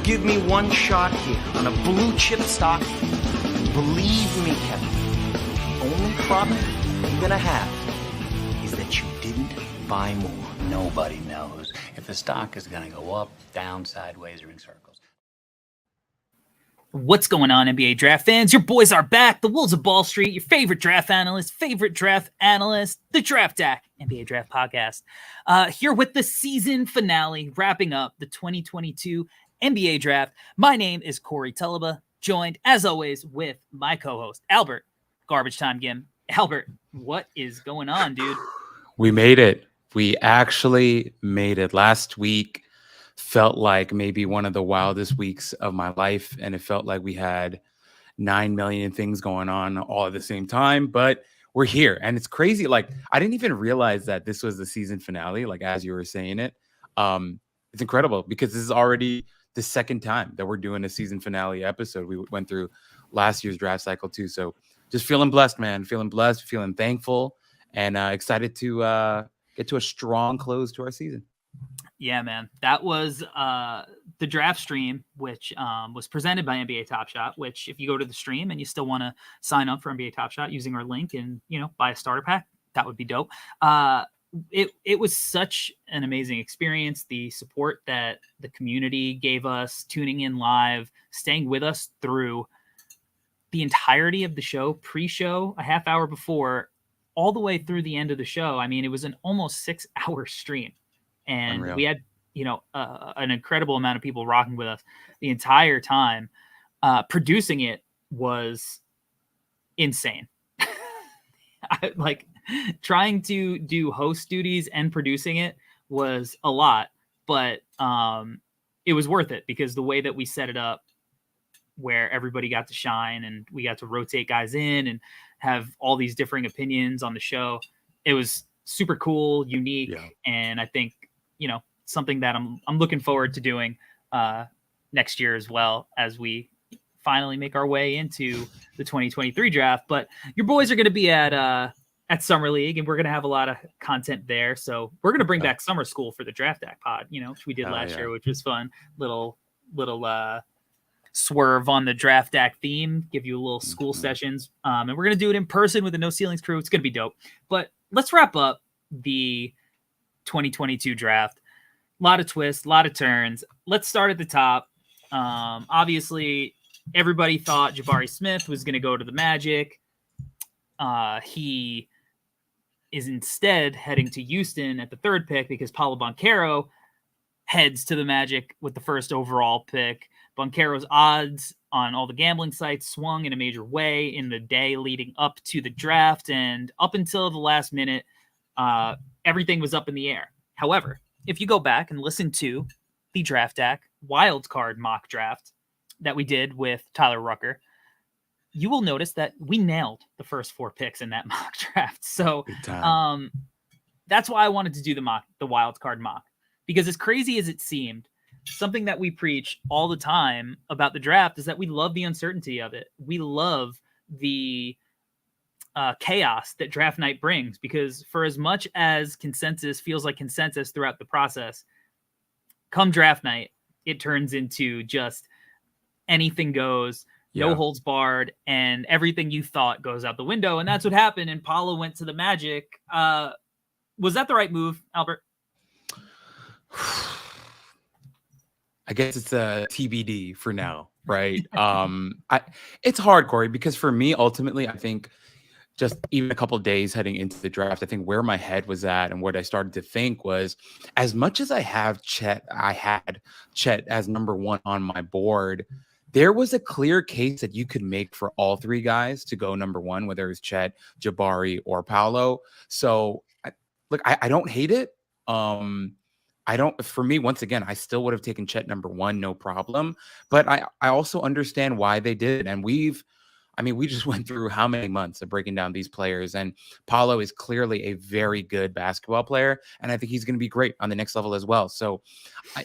give me one shot here on a blue chip stock, believe me, Kevin, the only problem you're gonna have is that you didn't buy more. Nobody knows if the stock is gonna go up, down, sideways, or in circles. What's going on, NBA draft fans? Your boys are back. The Wolves of Ball Street, your favorite draft analyst, the Draftdaq NBA Draft Podcast. Here with the season finale, wrapping up the 2022 NBA Draft. My name is Corey Tullaba, joined, as always, with my co-host, Albert, Garbage Time Gim. Albert, what is going on, dude? We made it. We actually made it. Last week felt like maybe one of the wildest weeks of my life, and it felt like we had 9 million things going on all at the same time, but we're here, and it's crazy. Like, I didn't even realize that this was the season finale, like as you were saying it. It's incredible because this is already the second time that we're doing a season finale episode. We went through last year's draft cycle too, so just feeling blessed, man. Feeling blessed, feeling thankful, and excited to get to a strong close to our season. Yeah, man. That was the draft stream, which was presented by NBA Top Shot, which if you go to the stream and you still want to sign up for NBA Top Shot using our link and, buy a starter pack, that would be dope. It was such an amazing experience. The support that the community gave us, tuning in live, staying with us through the entirety of the show, pre-show, a half hour before, all the way through the end of the show. I mean, it was an almost 6-hour stream. And Unreal. We had, an incredible amount of people rocking with us the entire time. Producing it was insane. Trying to do host duties and producing it was a lot, but it was worth it because the way that we set it up, where everybody got to shine and we got to rotate guys in and have all these differing opinions on the show, it was super cool, unique, and I think something that I'm looking forward to doing next year as well, as we finally make our way into the 2023 draft. But your boys are going to be at Summer League, and we're going to have a lot of content there. So we're going to bring back Summer School for the Draftdaq pod, which we did last year, which was fun. Little swerve on the Draftdaq theme, give you a little school sessions. And we're going to do it in person with the No Ceilings crew. It's going to be dope. But let's wrap up the 2022 draft. A lot of twists, a lot of turns. Let's start at the top. Obviously, everybody thought Jabari Smith was going to go to the Magic. He is instead heading to Houston at the third pick because Paulo Banchero heads to the Magic with the first overall pick. Banchero's odds on all the gambling sites swung in a major way in the day leading up to the draft, and up until the last minute, everything was up in the air. However, if you go back and listen to the Draftdaq wildcard mock draft that we did with Tyler Rucker, you will notice that we nailed the first 4 picks in that mock draft. So that's why I wanted to do the wildcard mock, because as crazy as it seemed, something that we preach all the time about the draft is that we love the uncertainty of it. We love the chaos that draft night brings, because for as much as consensus feels like consensus throughout the process, come draft night, it turns into just anything goes, no holds barred, and everything you thought goes out the window. And that's what happened. And Paulo went to the Magic. Was that the right move, Albert? I guess it's a TBD for now, right? It's hard, Corey, because for me, ultimately, I think just even a couple of days heading into the draft, I think where my head was at and what I started to think was, as much as I had Chet as number 1 on my board, there was a clear case that you could make for all 3 guys to go number 1, whether it's Chet, Jabari, or Paulo. So, I don't hate it. For me, once again, I still would have taken Chet number 1, no problem. But I also understand why they did. And we just went through how many months of breaking down these players. And Paulo is clearly a very good basketball player. And I think he's going to be great on the next level as well. So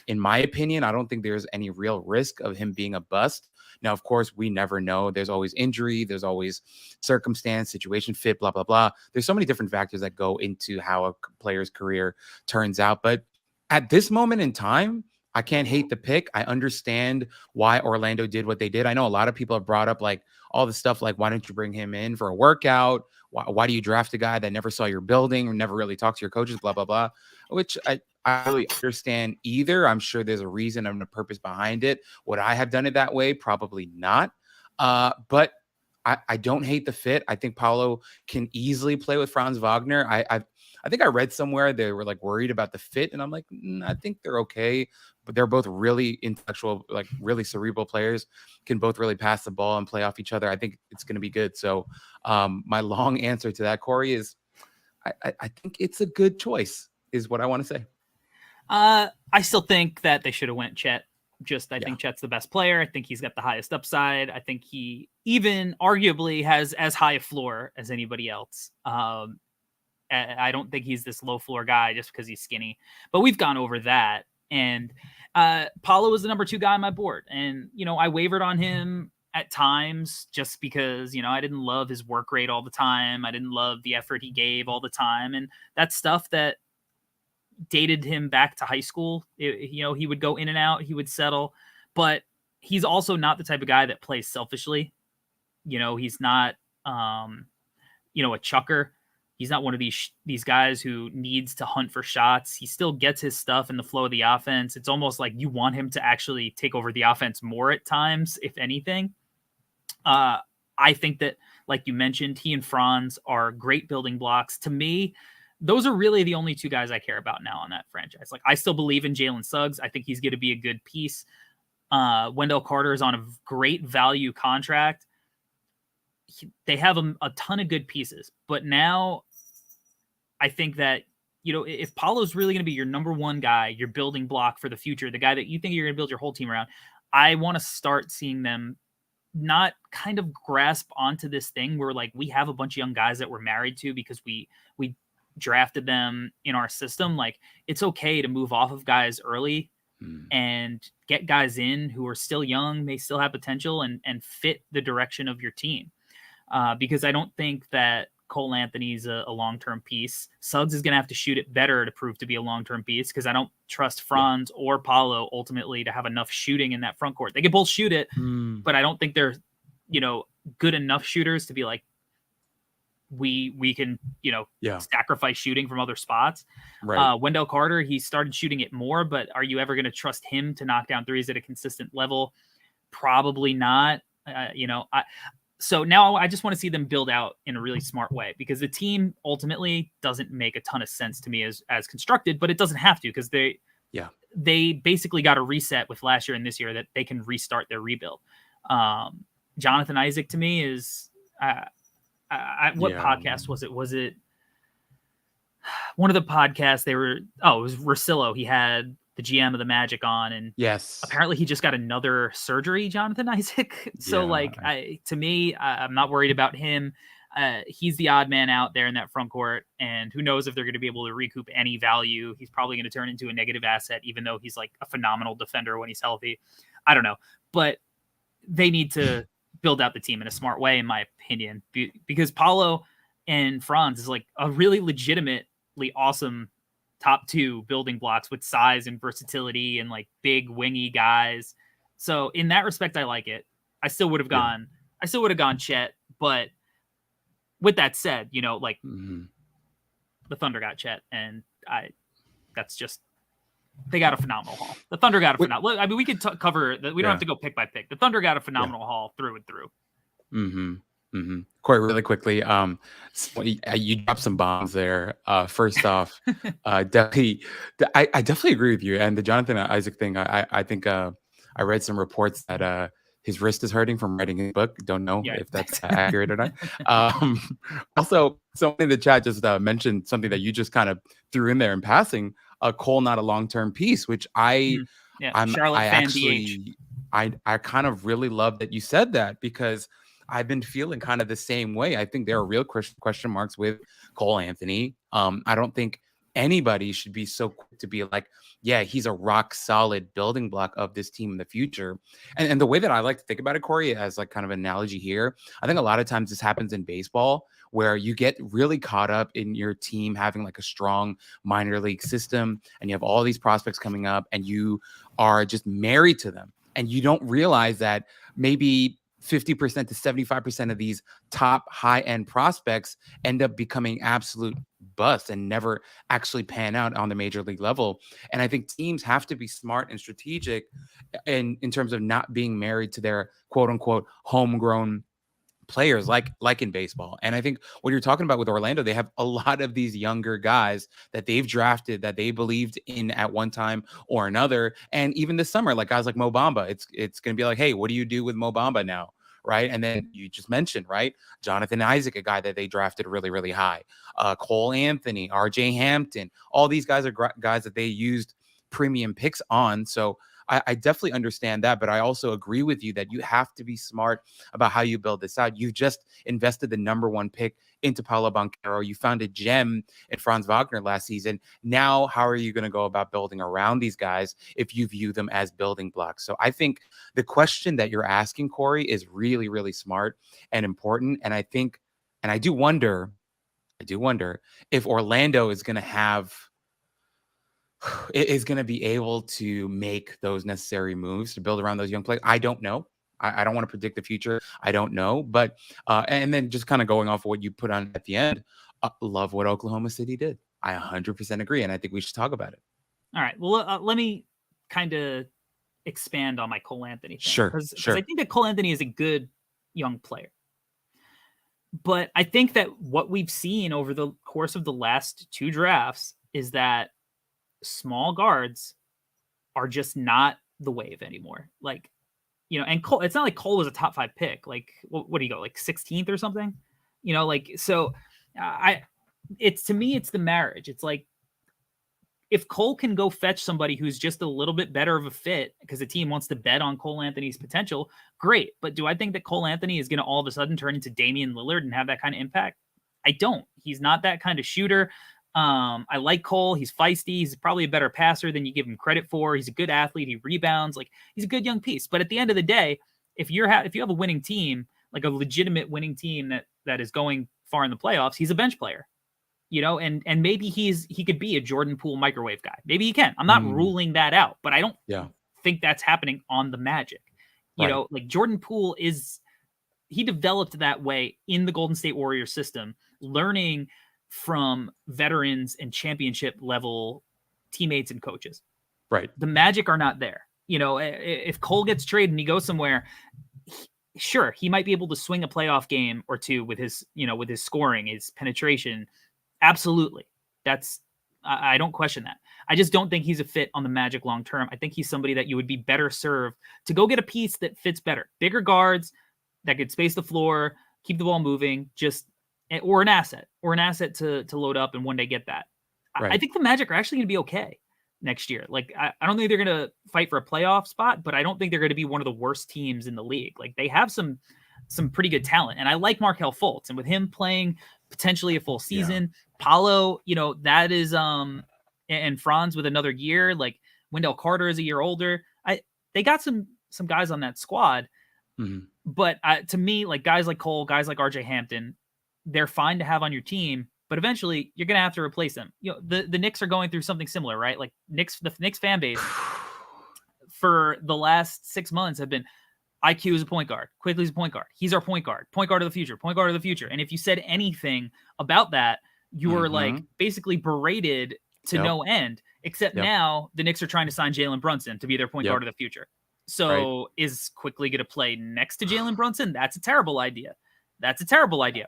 in my opinion, I don't think there's any real risk of him being a bust. Now, of course, we never know. There's always injury. There's always circumstance, situation, fit, blah, blah, blah. There's so many different factors that go into how a player's career turns out. But at this moment in time, I can't hate the pick. I understand why Orlando did what they did. I know a lot of people have brought up like all the stuff like, why don't you bring him in for a workout? Why do you draft a guy that never saw your building or never really talked to your coaches, blah, blah, blah, which I really understand either. I'm sure there's a reason and a purpose behind it. Would I have done it that way? Probably not. But I don't hate the fit. I think Paolo can easily play with Franz Wagner. I think I read somewhere they were like worried about the fit, and I'm like, I think they're okay. But they're both really intellectual, like really cerebral players, can both really pass the ball and play off each other. I think it's going to be good. So my long answer to that, Corey, is I think it's a good choice, is what I want to say. I still think that they should have went Chet. I think Chet's the best player. I think he's got the highest upside. I think he even arguably has as high a floor as anybody else. I don't think he's this low floor guy just because he's skinny, but we've gone over that. And Paolo was the number 2 guy on my board. And, I wavered on him at times just because, I didn't love his work rate all the time. I didn't love the effort he gave all the time. And that's stuff that dated him back to high school. He would go in and out, he would settle, but he's also not the type of guy that plays selfishly. He's not, a chucker. He's not one of these guys who needs to hunt for shots. He still gets his stuff in the flow of the offense. It's almost like you want him to actually take over the offense more at times, if anything. I think that, like you mentioned, he and Franz are great building blocks. To me, those are really the only 2 guys I care about now on that franchise. Like, I still believe in Jalen Suggs. I think he's going to be a good piece. Wendell Carter is on a great value contract. They have a ton of good pieces, but now I think that, if Paolo's really going to be your number 1 guy, your building block for the future, the guy that you think you're going to build your whole team around, I want to start seeing them not kind of grasp onto this thing where like we have a bunch of young guys that we're married to because we drafted them in our system. Like, it's okay to move off of guys early and get guys in who are still young, may still have potential, and fit the direction of your team. Because I don't think that Cole Anthony's a long-term piece. Suggs is going to have to shoot it better to prove to be a long-term piece, because I don't trust Franz or Paolo ultimately to have enough shooting in that front court. They can both shoot it, but I don't think they're, good enough shooters to be like, we can, sacrifice shooting from other spots. Right. Wendell Carter, he started shooting it more, but are you ever going to trust him to knock down threes at a consistent level? Probably not. So now I just want to see them build out in a really smart way, because the team ultimately doesn't make a ton of sense to me as constructed, but it doesn't have to, because they basically got a reset with last year and this year that they can restart their rebuild. Jonathan Isaac to me is, podcast was it? Was it one of the podcasts it was Russillo. He had the GM of the Magic on, and yes, apparently he just got another surgery, Jonathan Isaac. So I'm not worried about him. He's the odd man out there in that front court, and who knows if they're going to be able to recoup any value. He's probably going to turn into a negative asset, even though he's like a phenomenal defender when he's healthy. I don't know, but they need to build out the team in a smart way, in my opinion, because Paolo and Franz is like a really legitimately awesome top 2 building blocks with size and versatility and like big wingy guys. So in that respect, I like it. I still would have gone Chet, but with that said, the Thunder got Chet, and they got a phenomenal haul. The Thunder got a phenomenal. I mean, we could cover that. We don't have to go pick by pick. The Thunder got a phenomenal haul through and through. Corey, really quickly, so you dropped some bombs there. First off, I definitely agree with you. And the Jonathan Isaac thing, I think I read some reports that his wrist is hurting from writing his book. Don't know if that's accurate or not. Also, someone in the chat just mentioned something that you just kind of threw in there in passing. Cole not a long-term piece, which I kind of really love that you said that, because I've been feeling kind of the same way. I think there are real question marks with Cole Anthony. I don't think anybody should be so quick to be like, yeah, he's a rock solid building block of this team in the future. And the way that I like to think about it, Corey, as like kind of an analogy here, I think a lot of times this happens in baseball where you get really caught up in your team having like a strong minor league system and you have all these prospects coming up and you are just married to them. And you don't realize that maybe 50% to 75% of these top high-end prospects end up becoming absolute busts and never actually pan out on the major league level. And I think teams have to be smart and strategic in terms of not being married to their quote unquote homegrown players like in baseball. And I think what you're talking about with Orlando, they have a lot of these younger guys that they've drafted that they believed in at one time or another. And even this summer, like guys like Mo Bamba, it's going to be like, hey, what do you do with Mo Bamba now? Right. And then you just mentioned, right, Jonathan Isaac, a guy that they drafted really, really high, Cole Anthony, RJ Hampton, all these guys are guys that they used premium picks on. So I definitely understand that, but I also agree with you that you have to be smart about how you build this out. You just invested the number 1 pick into Paolo Banchero. You found a gem in Franz Wagner last season. Now, how are you going to go about building around these guys if you view them as building blocks? So I think the question that you're asking, Corey, is really, really smart and important. And I think, and I do wonder if Orlando is going to be able to make those necessary moves to build around those young players. I don't know. I don't want to predict the future. I don't know. But, and then just kind of going off of what you put on at the end, love what Oklahoma City did. I 100% agree. And I think we should talk about it. All right. Well, let me kind of expand on my Cole Anthony thing. Sure. Because I think that Cole Anthony is a good young player. But I think that what we've seen over the course of the last 2 drafts is that small guards are just not the wave anymore. Like, and Cole, it's not like Cole was a top 5 pick. Like, what do you go, like 16th or something? So to me, it's the marriage. It's like, if Cole can go fetch somebody who's just a little bit better of a fit because the team wants to bet on Cole Anthony's potential, great. But do I think that Cole Anthony is going to all of a sudden turn into Damian Lillard and have that kind of impact? I don't. He's not that kind of shooter. I like Cole. He's feisty. He's probably a better passer than you give him credit for. He's a good athlete. He rebounds. Like, he's a good young piece. But at the end of the day, if you have a winning team, like a legitimate winning team that is going far in the playoffs, he's a bench player, and maybe he could be a Jordan Poole microwave guy. Maybe he can. I'm not ruling that out, but I don't think that's happening on the Magic. Like Jordan Poole he developed that way in the Golden State Warriors system, learning from veterans and championship level teammates and coaches. Right. The Magic are not there. If Cole gets traded and he goes somewhere, sure, he might be able to swing a playoff game or two with his scoring, his penetration. Absolutely. I don't question that. I just don't think he's a fit on the Magic long term. I think he's somebody that you would be better served to go get a piece that fits better. Bigger guards that could space the floor, keep the ball moving, or an asset to load up and one day get that. Right. I think the Magic are actually going to be okay next year. Like, I don't think they're going to fight for a playoff spot, but I don't think they're going to be one of the worst teams in the league. Like, they have some pretty good talent, and I like Markelle Fultz, and with him playing potentially a full season, Paolo, that is, and Franz with another year, like Wendell Carter is a year older. They got some guys on that squad, but to me, like guys like Cole, guys like RJ Hampton, they're fine to have on your team, but eventually you're going to have to replace them. The Knicks are going through something similar, right? Like the Knicks fan base for the last 6 months have been, IQ is a point guard, Quigley is a point guard. He's our point guard of the future, point guard of the future. And if you said anything about that, you were like basically berated to no end, except now the Knicks are trying to sign Jalen Brunson to be their point guard of the future. So is Quigley going to play next to Jalen Brunson? That's a terrible idea.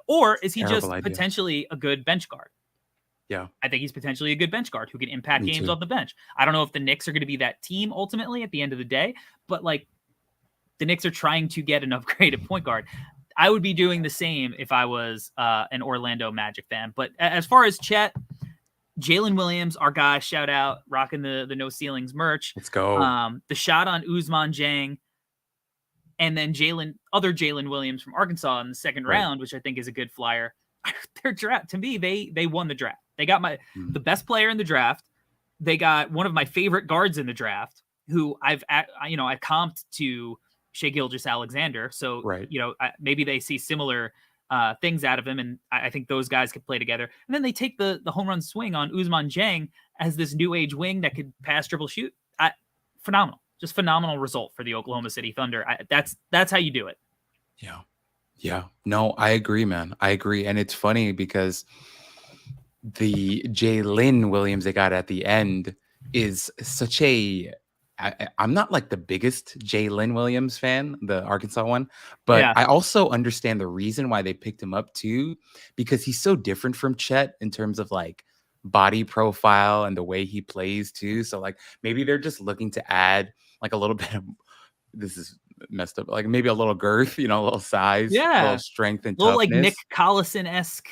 Or is he potentially a good bench guard? Yeah. I think he's potentially a good bench guard who can impact games off the bench. I don't know if the Knicks are going to be that team ultimately at the end of the day, but like the Knicks are trying to get an upgraded point guard. I would be doing the same if I was an Orlando Magic fan. But as far as Chet, Jalen Williams, our guy, shout out, rocking the No Ceilings merch. Let's go. The shot on Ousmane Dieng. And then other Jalen Williams from Arkansas in the second round, which I think is a good flyer. Their draft, to me, they won the draft. They got the best player in the draft. They got one of my favorite guards in the draft, who I comped to Shai Gilgeous-Alexander. So, maybe they see similar things out of him, and I think those guys could play together. And then they take the home run swing on Ousmane Dieng as this new age wing that could pass, dribble, shoot. Phenomenal. Just phenomenal result for the Oklahoma City Thunder. That's how you do it. Yeah. Yeah. No, I agree, man. I agree. And it's funny because the Jalen Williams they got at the end is such I'm not like the biggest Jalen Williams fan, the Arkansas one, but I also understand the reason why they picked him up too, because he's so different from Chet in terms of like body profile and the way he plays too. So like maybe they're just looking to add like a little bit of, this is messed up, like maybe a little girth, a little size, a little strength and toughness. Like Nick Collison-esque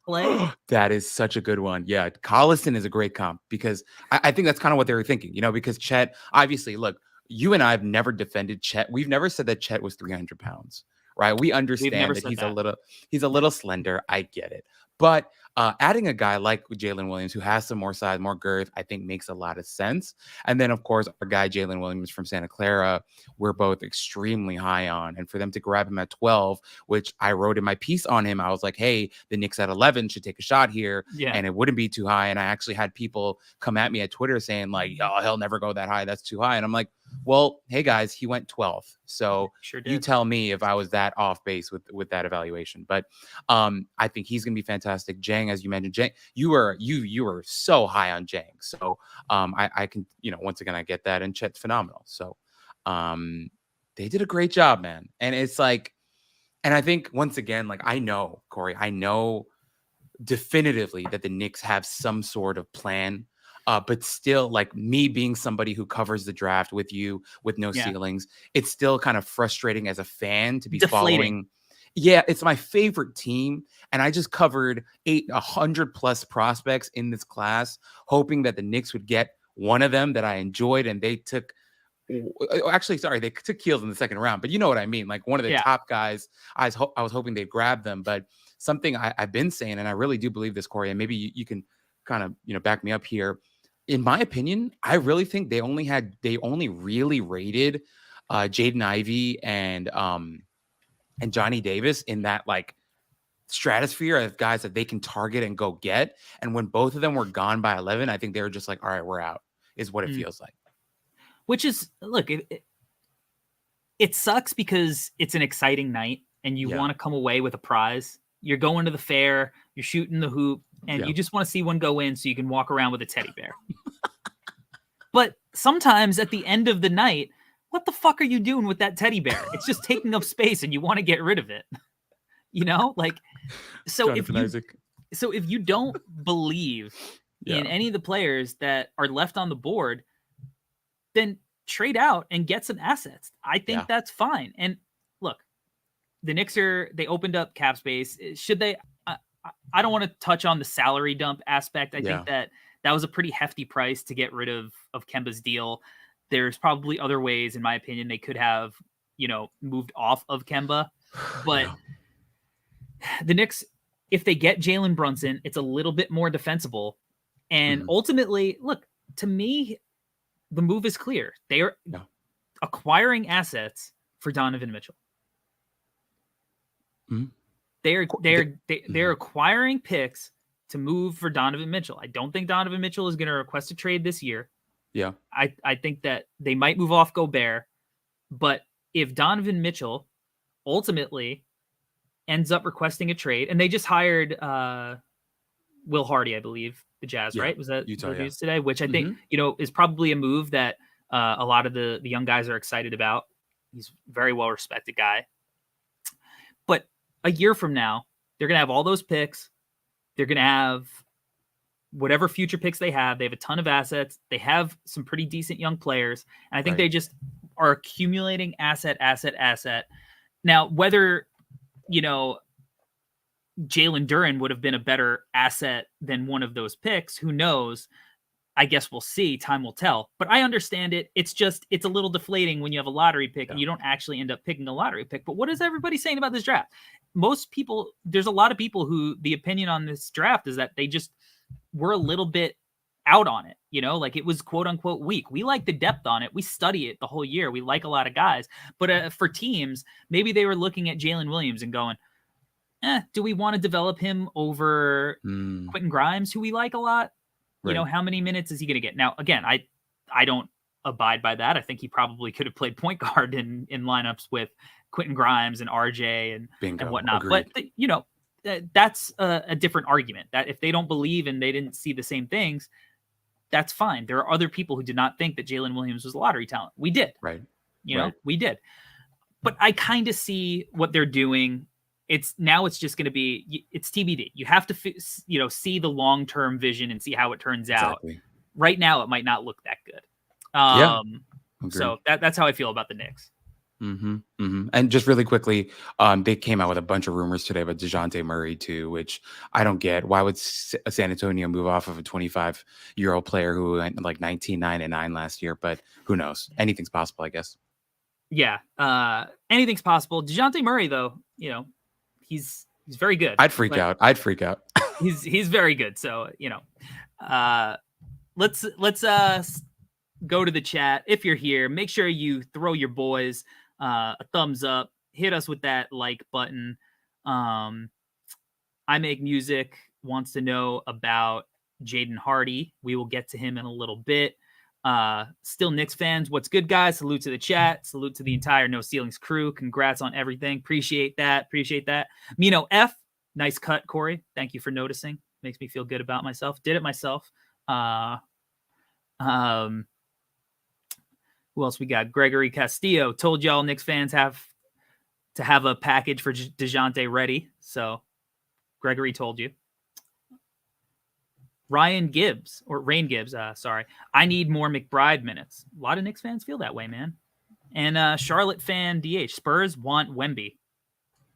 play. That is such a good one. Yeah, Collison is a great comp because I think that's kind of what they were thinking, because Chet, obviously, look, you and I have never defended Chet. We've never said that Chet was 300 pounds, right? We understand that he's a little slender. I get it. But adding a guy like Jalen Williams, who has some more size, more girth, I think makes a lot of sense. And then, of course, our guy Jalen Williams from Santa Clara, we're both extremely high on. And for them to grab him at 12, which I wrote in my piece on him, I was like, hey, the Knicks at 11 should take a shot here. Yeah. And it wouldn't be too high. And I actually had people come at me at Twitter saying like, oh, he'll never go that high. That's too high. And I'm like, well, hey, guys, he went 12th. So you tell me if I was that off base with that evaluation. But I think he's going to be fantastic. Dieng, as you mentioned, Dieng, you were so high on Dieng. So I can, once again, I get that. And Chet's phenomenal. So they did a great job, man. And it's like, and I think once again, like I know, Corey, I know definitively that the Knicks have some sort of plan. But still, like me being somebody who covers the draft with you with no ceilings, it's still kind of frustrating as a fan to be following. Yeah, it's my favorite team. And I just covered 100 plus prospects in this class, hoping that the Knicks would get one of them that I enjoyed. And they took, they took Keels in the second round. But you know what I mean? Like one of the top guys, I was hoping they'd grab them. But something I've been saying, and I really do believe this, Corey, and maybe you can kind of, back me up here. In my opinion, I really think they only really rated Jaden Ivey and Johnny Davis in that like stratosphere of guys that they can target and go get. And when both of them were gone by 11, I think they were just like, all right, we're out, is what it feels like. Which is, look, it sucks because it's an exciting night and you want to come away with a prize. You're going to the fair, you're shooting the hoop, and you just want to see one go in so you can walk around with a teddy bear. But sometimes at the end of the night, what the fuck are you doing with that teddy bear? It's just taking up space and you want to get rid of it. So if you don't believe in any of the players that are left on the board, then trade out and get some assets. I think that's fine. And look, the Knicks they opened up cap space. Should they? I don't want to touch on the salary dump aspect. I think that was a pretty hefty price to get rid of Kemba's deal. There's probably other ways, in my opinion, they could have, moved off of Kemba. But the Knicks, if they get Jalen Brunson, it's a little bit more defensible. And ultimately, look, to me, the move is clear. They are acquiring assets for Donovan Mitchell. Mm-hmm. They're acquiring picks to move for Donovan Mitchell. I don't think Donovan Mitchell is going to request a trade this year. Yeah. I think that they might move off Gobert, but if Donovan Mitchell ultimately ends up requesting a trade, and they just hired Will Hardy, I believe, the Jazz, right? Was that Utah, the news today? Which I think, is probably a move that a lot of the young guys are excited about. He's a very well-respected guy. But a year from now, they're going to have all those picks. They're going to have whatever future picks they have. They have a ton of assets. They have some pretty decent young players. And I think they just are accumulating asset. Now, whether, Jalen Duren would have been a better asset than one of those picks, who knows? I guess we'll see. Time will tell. But I understand it. It's a little deflating when you have a lottery pick and you don't actually end up picking a lottery pick. But what is everybody saying about this draft? Most people, there's a lot of people who the opinion on this draft is that we're a little bit out on it, like it was quote unquote weak. We like the depth on it. We study it the whole year. We like a lot of guys, but for teams, maybe they were looking at Jalen Williams and going, do we want to develop him over Quentin Grimes, who we like a lot? Right. How many minutes is he going to get? Now, again, I don't abide by that. I think he probably could have played point guard in lineups with Quentin Grimes and RJ and whatnot. Agreed. But that's a different argument. That if they don't believe and they didn't see the same things, that's fine. There are other people who did not think that Jalen Williams was a lottery talent. We did, right? We did. But I kind of see what they're doing. It's just going to be, it's TBD. You have to, see the long-term vision and see how it turns out. Right now, it might not look that good. So that's how I feel about the Knicks. And just really quickly, they came out with a bunch of rumors today about DeJounte Murray too, which I don't get. Why would San Antonio move off of a 25-year-old player who went like 19-9-9 last year? But who knows? Anything's possible, I guess. Yeah, anything's possible. DeJounte Murray, though, he's very good. I'd freak out. He's very good. So let's go to the chat. If you're here, make sure you throw your boys a thumbs up. Hit us with that like button. I Make Music wants to know about Jaden Hardy. We will get to him in a little bit. Still Knicks fans, what's good, guys? Salute to the chat. Salute to the entire No Ceilings crew. Congrats on everything. Appreciate that. Mino F, nice cut, Corey. Thank you for noticing. Makes me feel good about myself. Did it myself. Who else we got? Gregory Castillo told y'all Knicks fans have to have a package for DeJounte ready. So Gregory told you. Rain Gibbs. I need more McBride minutes. A lot of Knicks fans feel that way, man. And Charlotte fan DH. Spurs want Wemby.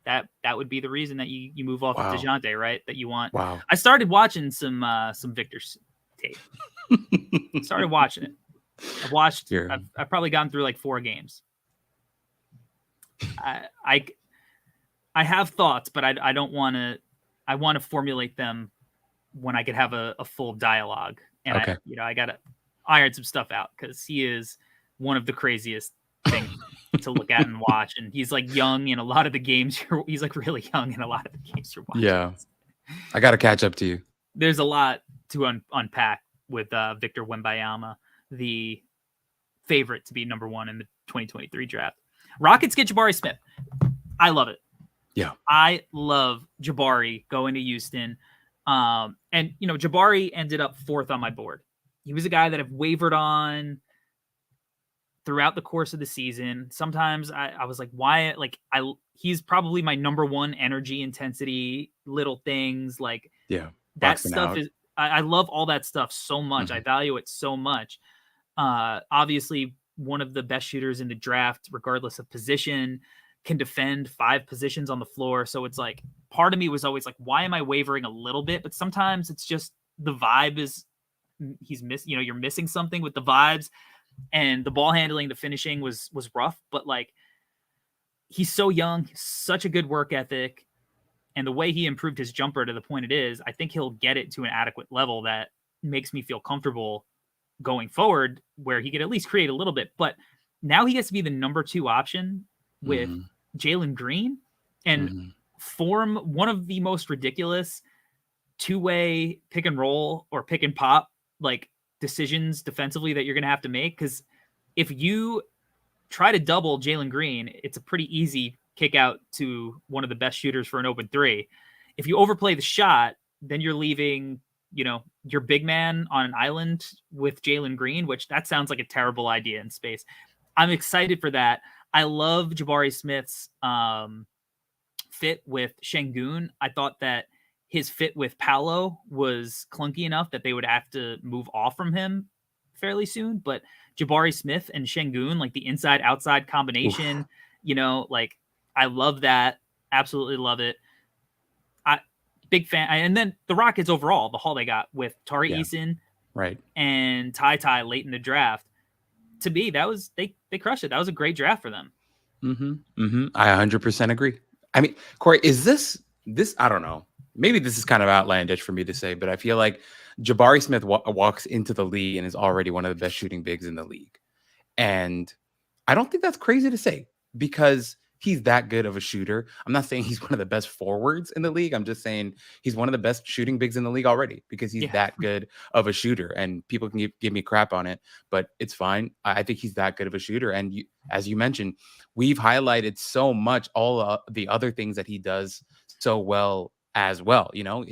That would be the reason that you move off of DeJounte, right? That you want. Wow. I started watching some Victor's tape. Started watching it. I've probably gone through like 4 games. I have thoughts, but I don't want to. I want to formulate them when I could have a full dialogue. And I got to iron some stuff out because he is one of the craziest things to look at and watch. And he's like young in a lot of the games. He's like really young in a lot of the games you're watching. Yeah. I got to catch up to you. There's a lot to unpack with Victor Wembanyama, the favorite to be number 1 in the 2023 draft. Rockets get Jabari Smith. I love it. Yeah. I love Jabari going to Houston. And Jabari ended up 4th on my board. He was a guy that I've wavered on throughout the course of the season. Sometimes I was like, why? He's probably my number 1 energy, intensity, little things like that stuff is. I love all that stuff so much. Mm-hmm. I value it so much. Obviously, one of the best shooters in the draft, regardless of position, can defend 5 positions on the floor. So it's like, part of me was always like, why am I wavering a little bit? But sometimes it's just the vibe is you're missing something with the vibes, and the ball handling, the finishing was rough, but like, he's so young, such a good work ethic. And the way he improved his jumper to the point it is, I think he'll get it to an adequate level that makes me feel comfortable going forward, where he could at least create a little bit. But now he gets to be the number 2 option with Jalen Green and form one of the most ridiculous 2-way pick and roll or pick and pop like decisions defensively that you're going to have to make. Because if you try to double Jalen Green, it's a pretty easy kick out to one of the best shooters for an open 3. If you overplay the shot, then you're leaving, your big man on an island with Jalen Green, which that sounds like a terrible idea in space. I'm excited for that. I love Jabari Smith's fit with Şengün. I thought that his fit with Paolo was clunky enough that they would have to move off from him fairly soon. But Jabari Smith and Şengün, like the inside-outside combination, I love that. Absolutely love it. Big fan. And then the Rockets overall, the haul they got with Tari Eason and Ty late in the draft. To me, that was they crushed it. That was a great draft for them. I 100% agree. I mean, Corey, is this? I don't know. Maybe this is kind of outlandish for me to say, but I feel like Jabari Smith walks into the league and is already one of the best shooting bigs in the league. And I don't think that's crazy to say because he's that good of a shooter. I'm not saying he's one of the best forwards in the league. I'm just saying he's one of the best shooting bigs in the league already because he's that good of a shooter. And people can give me crap on it, but it's fine. I think he's that good of a shooter. And as you mentioned, we've highlighted so much all the other things that he does so well as well. You know,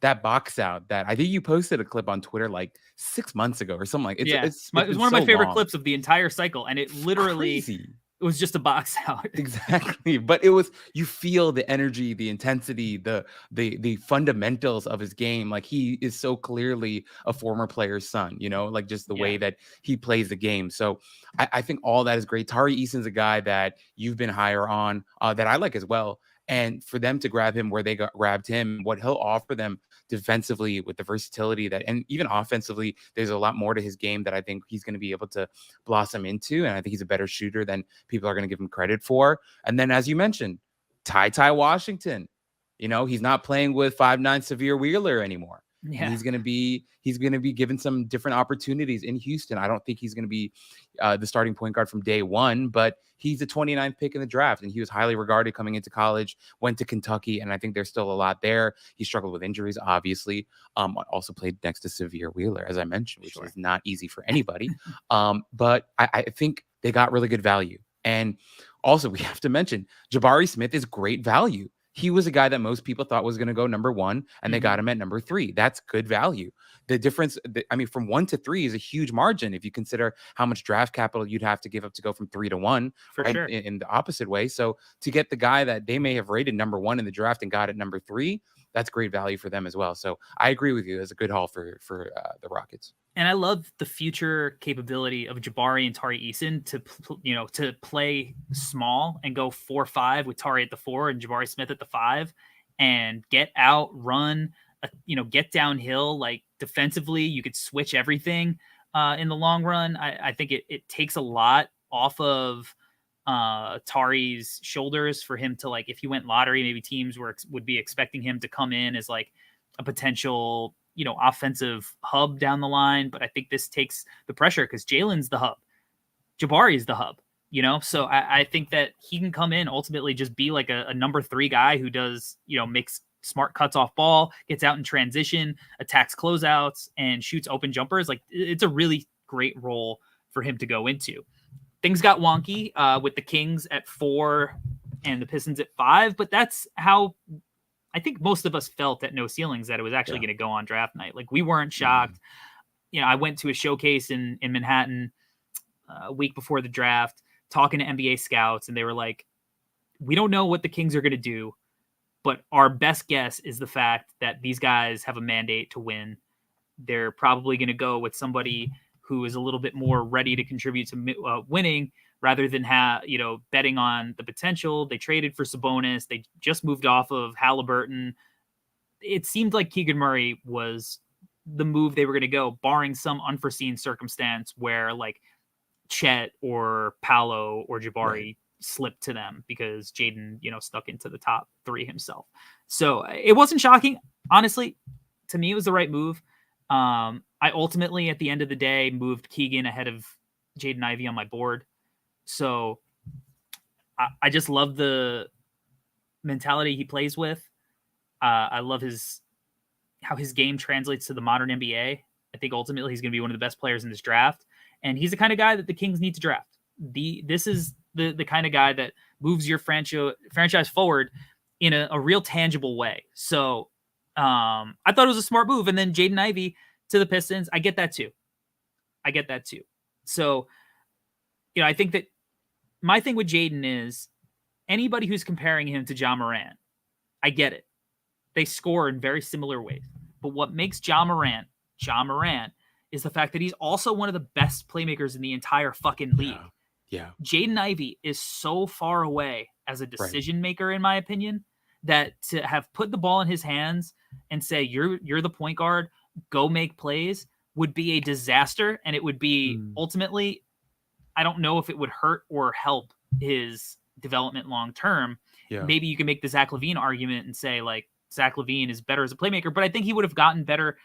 that box out that I think you posted a clip on Twitter like 6 months ago or something like it. It was one of my favorite clips of the entire cycle. And it literally... Crazy. It was just a box out. Exactly. But it was, you feel the energy, the intensity, the fundamentals of his game. Like he is so clearly a former player's son, you know, like just the way that he plays the game. So I think all that is great. Tari Eason's a guy that you've been higher on that I like as well. And for them to grab him where they grabbed him, what he'll offer them defensively with the versatility that, and even offensively, there's a lot more to his game that I think he's going to be able to blossom into. And I think he's a better shooter than people are going to give him credit for. And then, as you mentioned, Ty Washington, you know, he's not playing with 5'9" Severe Wheeler anymore. Yeah. He's going to be given some different opportunities in Houston. I don't think he's going to be the starting point guard from day one, but he's a 29th pick in the draft, and he was highly regarded coming into college, went to Kentucky, and I think there's still a lot there. He struggled with injuries, obviously. Also played next to Severe Wheeler, as I mentioned, which is not easy for anybody. But I think they got really good value. And also, we have to mention, Jabari Smith is great value. He was a guy that most people thought was going to go number 1, and they got him at number 3. That's good value. The difference, from 1 to 3 is a huge margin if you consider how much draft capital you'd have to give up to go from 3 to 1 for sure. In the opposite way. So to get the guy that they may have rated number 1 in the draft and got at number 3, that's great value for them as well. So I agree with you. It's a good haul for the Rockets. And I love the future capability of Jabari and Tari Eason to play small and go 4-5 with Tari at the 4 and Jabari Smith at the 5 and get out, run, get downhill. Like defensively, you could switch everything in the long run. I think it takes a lot off of Tari's shoulders for him to, like, if he went lottery, maybe teams would be expecting him to come in as like a potential offensive hub down the line. But I think this takes the pressure because Jalen's the hub. Jabari's the hub, So I think that he can come in, ultimately just be like a number 3 guy who does, makes smart cuts off ball, gets out in transition, attacks closeouts, and shoots open jumpers. Like, it's a really great role for him to go into. Things got wonky with the Kings at 4 and the Pistons at 5, but that's how I think most of us felt at No Ceilings, that it was actually going to go on draft night. Like, we weren't shocked. I went to a showcase in Manhattan a week before the draft, talking to NBA scouts, and they were like, we don't know what the Kings are going to do, but our best guess is the fact that these guys have a mandate to win. They're probably going to go with somebody who is a little bit more ready to contribute to winning, rather than betting on the potential. They traded for Sabonis. They just moved off of Halliburton. It seemed like Keegan Murray was the move they were going to go, barring some unforeseen circumstance where like Chet or Paolo or Jabari slipped to them because Jaden, stuck into the top 3 himself. So it wasn't shocking. Honestly, to me, it was the right move. I ultimately, at the end of the day, moved Keegan ahead of Jaden Ivey on my board. So I just love the mentality he plays with. I love how his game translates to the modern NBA. I think ultimately he's going to be one of the best players in this draft. And he's the kind of guy that the Kings need to draft. This is the kind of guy that moves your franchise forward in a real tangible way. So I thought it was a smart move. And then Jaden Ivey to the Pistons, I get that too. So, I think that my thing with Jaden is anybody who's comparing him to Ja Morant, I get it. They score in very similar ways. But what makes Ja Morant is the fact that he's also one of the best playmakers in the entire fucking league. Yeah. Jaden Ivey is so far away as a decision maker, in my opinion, that to have put the ball in his hands and say, you're the point guard, go make plays, would be a disaster. And it would be ultimately, I don't know if it would hurt or help his development long-term. Yeah. Maybe you can make the Zach LaVine argument and say like Zach LaVine is better as a playmaker, but I think he would have gotten better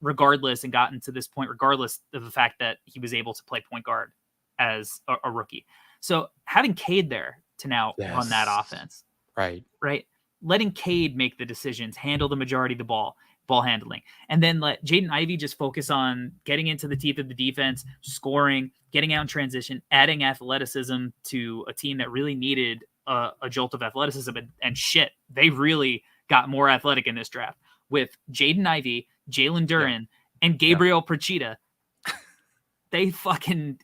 regardless, and gotten to this point regardless of the fact that he was able to play point guard as a rookie. So having Cade there to now run that offense, right, letting Cade make the decisions, handle the majority of the ball handling, and then let Jaden Ivey just focus on getting into the teeth of the defense, scoring, getting out in transition, adding athleticism to a team that really needed a jolt of athleticism. And shit, they really got more athletic in this draft with Jaden Ivey, Jalen Duren, and Gabriel Procida. They fucking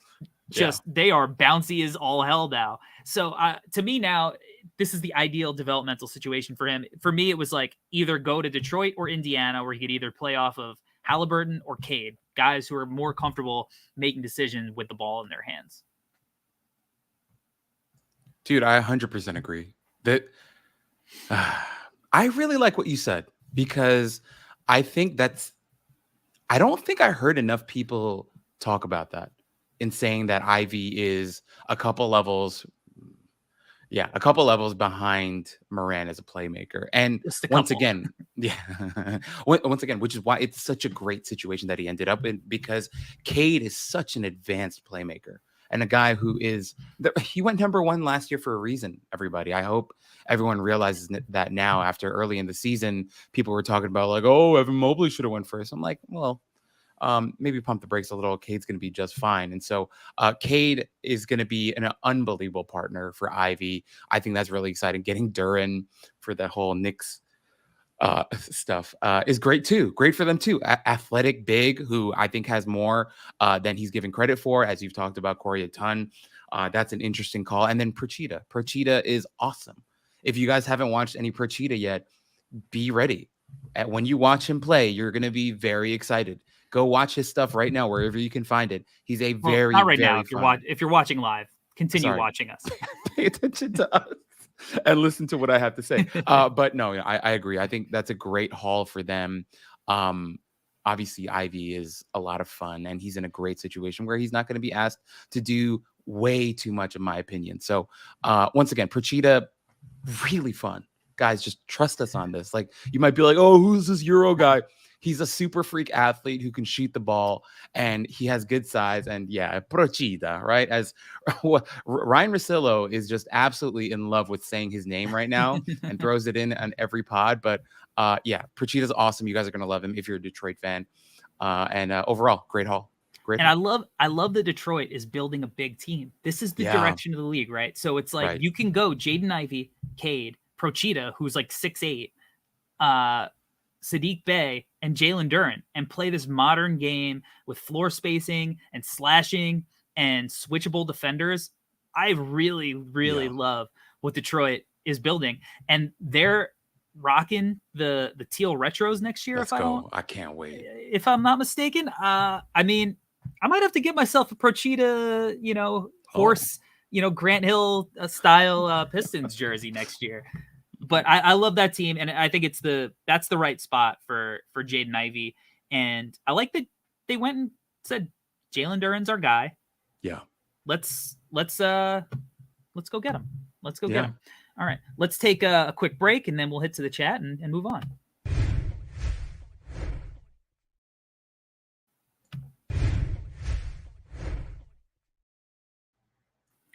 they are bouncy as all hell now. So to me now, this is the ideal developmental situation for him. For me, it was like either go to Detroit or Indiana, where he could either play off of Halliburton or Cade, guys who are more comfortable making decisions with the ball in their hands. Dude, I 100% agree. That I really like what you said, because I think I don't think I heard enough people talk about that in saying that Ivy is a couple levels behind Moran as a playmaker. And once again, which is why it's such a great situation that he ended up in, because Cade is such an advanced playmaker and a guy who he went number 1 last year for a reason, everybody. I hope everyone realizes that now. After early in the season, people were talking about like, oh, Evan Mobley should have went first. I'm like, well, maybe pump the brakes a little. Cade's going to be just fine. And so Cade is going to be an unbelievable partner for Ivy. I think that's really exciting. Getting Duren for the whole Knicks stuff is great too. Great for them too. Athletic big, who I think has more than he's given credit for, as you've talked about Corey a ton. That's an interesting call. And then Procida. Procida is awesome. If you guys haven't watched any Procida yet, be ready. When you watch him play, you're going to be very excited. Go watch his stuff right now, wherever you can find it. He's a very, not right very now. If you're watching live, continue watching us. Pay attention to us and listen to what I have to say. But no, I agree. I think that's a great haul for them. Obviously, Ivy is a lot of fun, and he's in a great situation where he's not going to be asked to do way too much, in my opinion. So once again, Procida, really fun. Guys, just trust us on this. Like, you might be like, oh, who's this Euro guy? He's a super freak athlete who can shoot the ball, and he has good size. And Procida, right? As Ryan Russillo is just absolutely in love with saying his name right now and throws it in on every pod. But Procida's awesome. You guys are going to love him if you're a Detroit fan. And overall, great haul. Great. And I love that Detroit is building a big team. This is the direction of the league, right? So it's like you can go Jaden Ivey, Cade, Procida, who's like 6'8", Sadiq Bey, and Jalen Duren, and play this modern game with floor spacing and slashing and switchable defenders. I really, really love what Detroit is building, and they're rocking the teal retros next year. I can't wait. If I'm not mistaken, I mean, I might have to get myself a Procida, horse, Grant Hill style Pistons jersey next year. But I love that team, and I think that's the right spot for Jaden Ivey. And I like that they went and said Jalen Duren's our guy. Yeah. Let's go get him. Let's go get him. All right. Let's take a quick break, and then we'll hit to the chat and move on.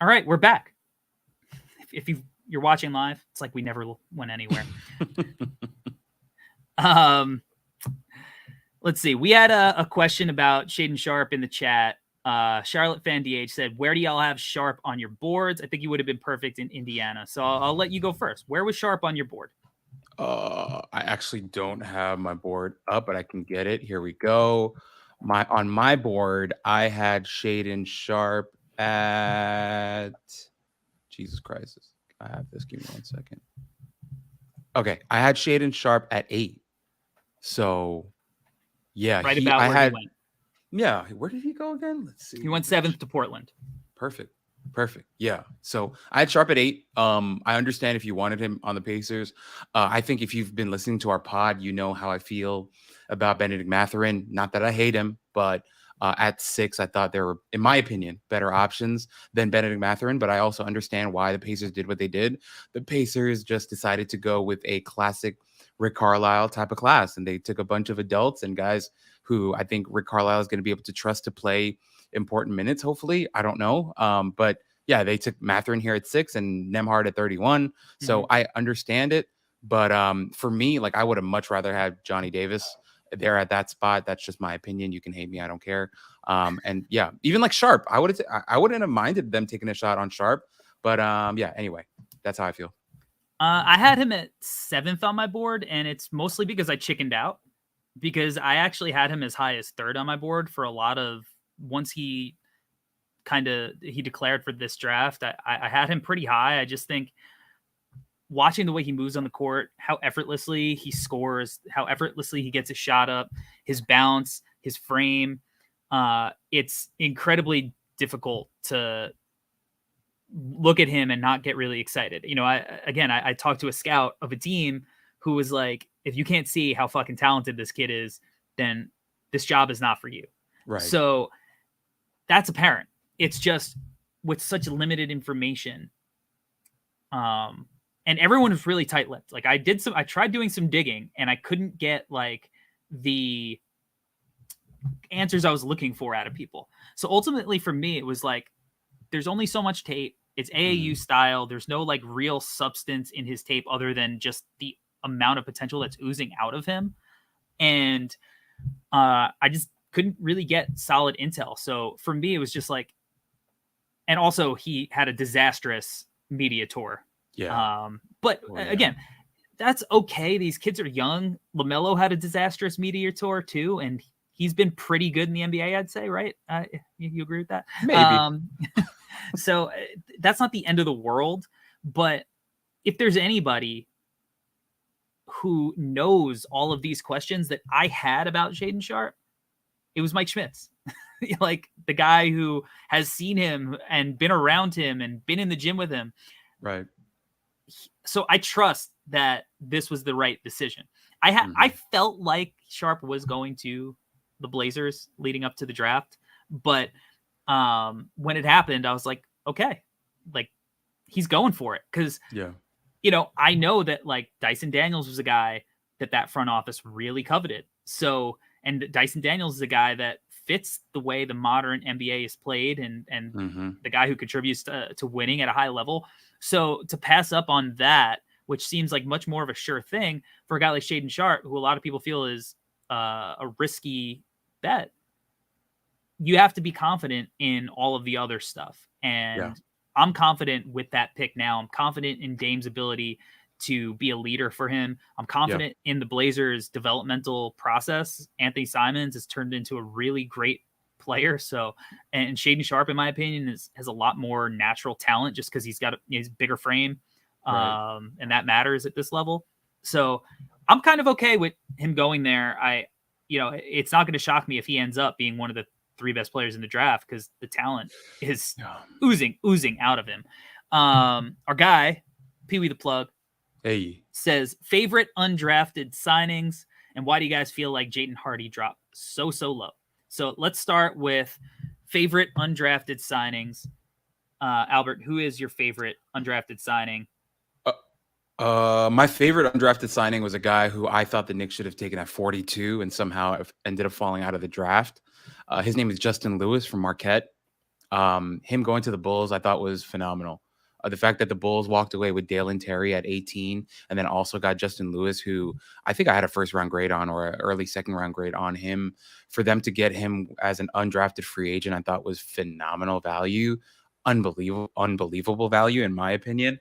All right, we're back. If you're watching live, it's like we never went anywhere. Let's see. We had a question about Shaedon Sharpe in the chat. Charlotte Fan DH said, where do y'all have Sharpe on your boards? I think he would have been perfect in Indiana. So I'll let you go first. Where was Sharpe on your board? I actually don't have my board up, but I can get it. Here we go. On my board, I had Shaedon Sharpe at Jesus Christ. I have this. Give me 1 second. Okay, I had Shaedon Sharpe at 8. So, yeah, he went. Yeah, where did he go again? Let's see. He went 7th to Portland. Perfect. Yeah. So I had Sharpe at 8. I understand if you wanted him on the Pacers. I think if you've been listening to our pod, you know how I feel about Benedict Mathurin. Not that I hate him, but at 6, I thought there were, in my opinion, better options than Benedict Mathurin, but I also understand why the Pacers did what they did. The Pacers just decided to go with a classic Rick Carlisle type of class, and they took a bunch of adults and guys who I think Rick Carlisle is going to be able to trust to play important minutes. Hopefully, I don't know. But yeah, they took Mathurin here at 6 and Nembhard at 31. So I understand it. But for me, like I would have much rather had Johnny Davis there at that spot. That's just my opinion. You can hate me. I don't care. And yeah, even like Sharpe, I wouldn't have minded them taking a shot on Sharpe. But yeah, anyway, that's how I feel. I had him at 7th on my board, and it's mostly because I chickened out, because I actually had him as high as 3rd on my board for a lot of, once he declared for this draft, I had him pretty high. I just think watching the way he moves on the court, how effortlessly he scores, how effortlessly he gets a shot up, his bounce, his frame, it's incredibly difficult to look at him and not get really excited. You know, I talked to a scout of a team who was like, if you can't see how fucking talented this kid is, then this job is not for you. Right. So that's apparent. It's just with such limited information. And everyone was really tight-lipped. Like I tried doing some digging and I couldn't get like the answers I was looking for out of people. So ultimately for me, it was like, there's only so much tape. It's AAU style. There's no like real substance in his tape other than just the amount of potential that's oozing out of him. And I just couldn't really get solid intel. So for me, it was just like, and also he had a disastrous media tour. Yeah. But again, that's okay. These kids are young. LaMelo had a disastrous media tour too, and he's been pretty good in the NBA, I'd say, right? You agree with that? Maybe. So that's not the end of the world. But if there's anybody who knows all of these questions that I had about Shaedon Sharpe, it was Mike Schmitz. Like the guy who has seen him and been around him and been in the gym with him. Right. So I trust that this was the right decision. I felt like Sharpe was going to the Blazers leading up to the draft, but when it happened, I was like, okay, like he's going for it. Cause you know, I know that like Dyson Daniels was a guy that front office really coveted. So, and Dyson Daniels is a guy that fits the way the modern NBA is played and the guy who contributes to winning at a high level. So to pass up on that, which seems like much more of a sure thing for a guy like Shaedon Sharpe, who a lot of people feel is a risky bet, you have to be confident in all of the other stuff. And I'm confident with that pick now. I'm confident in Dame's ability to be a leader for him. I'm confident in the Blazers' developmental process. Anthony Simons has turned into a really great player. So, and Shaedon Sharpe, in my opinion, has a lot more natural talent just because he's got his bigger frame. And that matters at this level. So I'm kind of okay with him going there. It's not going to shock me if he ends up being one of the 3 best players in the draft because the talent is oozing out of him. Our guy, Pee Wee the Plug, says favorite undrafted signings, and why do you guys feel like Jaden Hardy dropped so low? So let's start with favorite undrafted signings. Albert, who is your favorite undrafted signing? My favorite undrafted signing was a guy who I thought the Knicks should have taken at 42 and somehow ended up falling out of the draft. His name is Justin Lewis from Marquette. Him going to the Bulls, I thought was phenomenal. The fact that the Bulls walked away with Dalen Terry at 18 and then also got Justin Lewis, who I think I had a first-round grade on or an early second-round grade on him. For them to get him as an undrafted free agent, I thought was phenomenal value. Unbelievable value, in my opinion.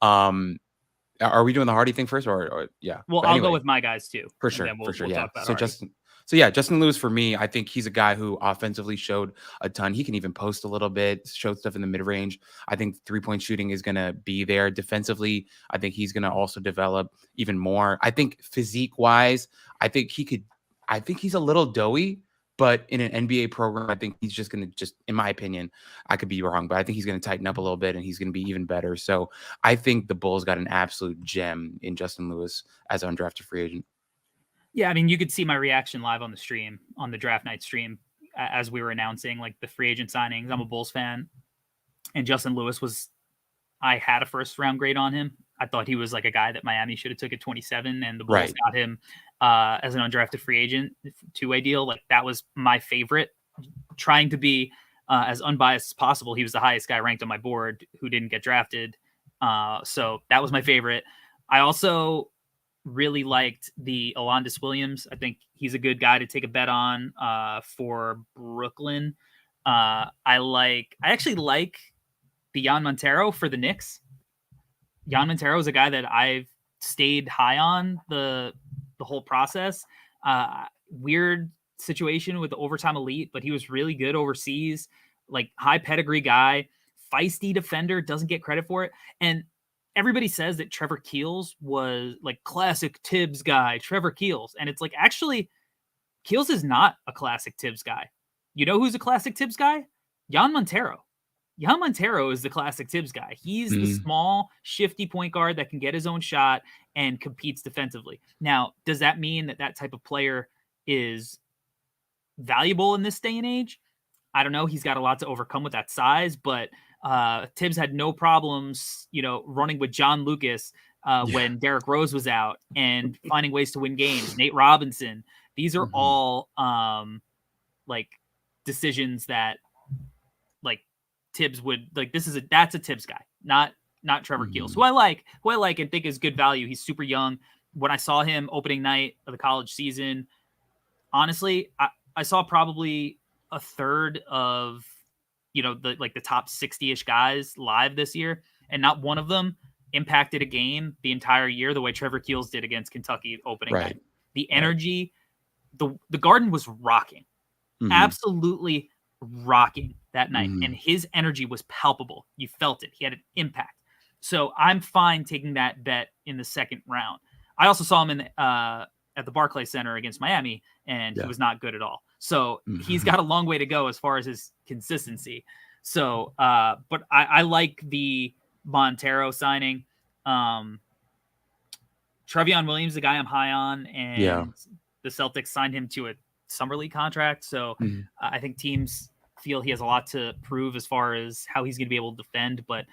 Are we doing the Hardy thing first or yeah? Well, I'll go with my guys too. For sure. We'll talk about Hardy. Justin Lewis for me, I think he's a guy who offensively showed a ton. He can even post a little bit, showed stuff in the mid-range. I think 3-point shooting is going to be there. Defensively, I think he's going to also develop even more. I think physique-wise, I think he's a little doughy, but in an NBA program, I think he's just going to in my opinion, I could be wrong, but I think he's going to tighten up a little bit and he's going to be even better. So I think the Bulls got an absolute gem in Justin Lewis as an undrafted free agent. Yeah, I mean, you could see my reaction live on the stream, on the draft night stream, as we were announcing like the free agent signings. I'm a Bulls fan, and Justin Lewis was I had a first round grade on him. I thought he was like a guy that Miami should have took at 27, and the Bulls Right. got him as an undrafted free agent, two-way deal. Like that was my favorite. Trying to be as unbiased as possible, he was the highest guy ranked on my board who didn't get drafted. So that was my favorite. I also really liked the Alondas Williams. I think he's a good guy to take a bet on for Brooklyn. I actually like the Jan Montero for the Knicks. Jan Montero is a guy that I've stayed high on the whole process. Weird situation with the overtime elite, but he was really good overseas, like high pedigree guy, feisty defender, doesn't get credit for it. And everybody says that Trevor Keels was like classic Tibbs guy, Trevor Keels. And it's like, actually, Keels is not a classic Tibbs guy. You know who's a classic Tibbs guy? Jan Montero. Jan Montero is the classic Tibbs guy. He's the small, shifty point guard that can get his own shot and competes defensively. Now, does that mean that that type of player is valuable in this day and age? I don't know. He's got a lot to overcome with that size, but Tibbs had no problems, running with John Lucas when Derrick Rose was out and finding ways to win games. Nate Robinson. These are all like decisions that like Tibbs would like. That's a Tibbs guy, not Trevor Keels, who I like and think is good value. He's super young. When I saw him opening night of the college season, honestly, I saw probably a third of, the top 60-ish guys live this year, and not one of them impacted a game the entire year the way Trevor Keels did against Kentucky opening night. The energy, the Garden was rocking, absolutely rocking that night, and his energy was palpable. You felt it. He had an impact. So I'm fine taking that bet in the second round. I also saw him at the Barclays Center against Miami, and he was not good at all. So he's got a long way to go as far as his consistency. So, but I like the Montero signing. Trevion Williams, the guy I'm high on, and the Celtics signed him to a summer league contract. So I think teams feel he has a lot to prove as far as how he's going to be able to defend, but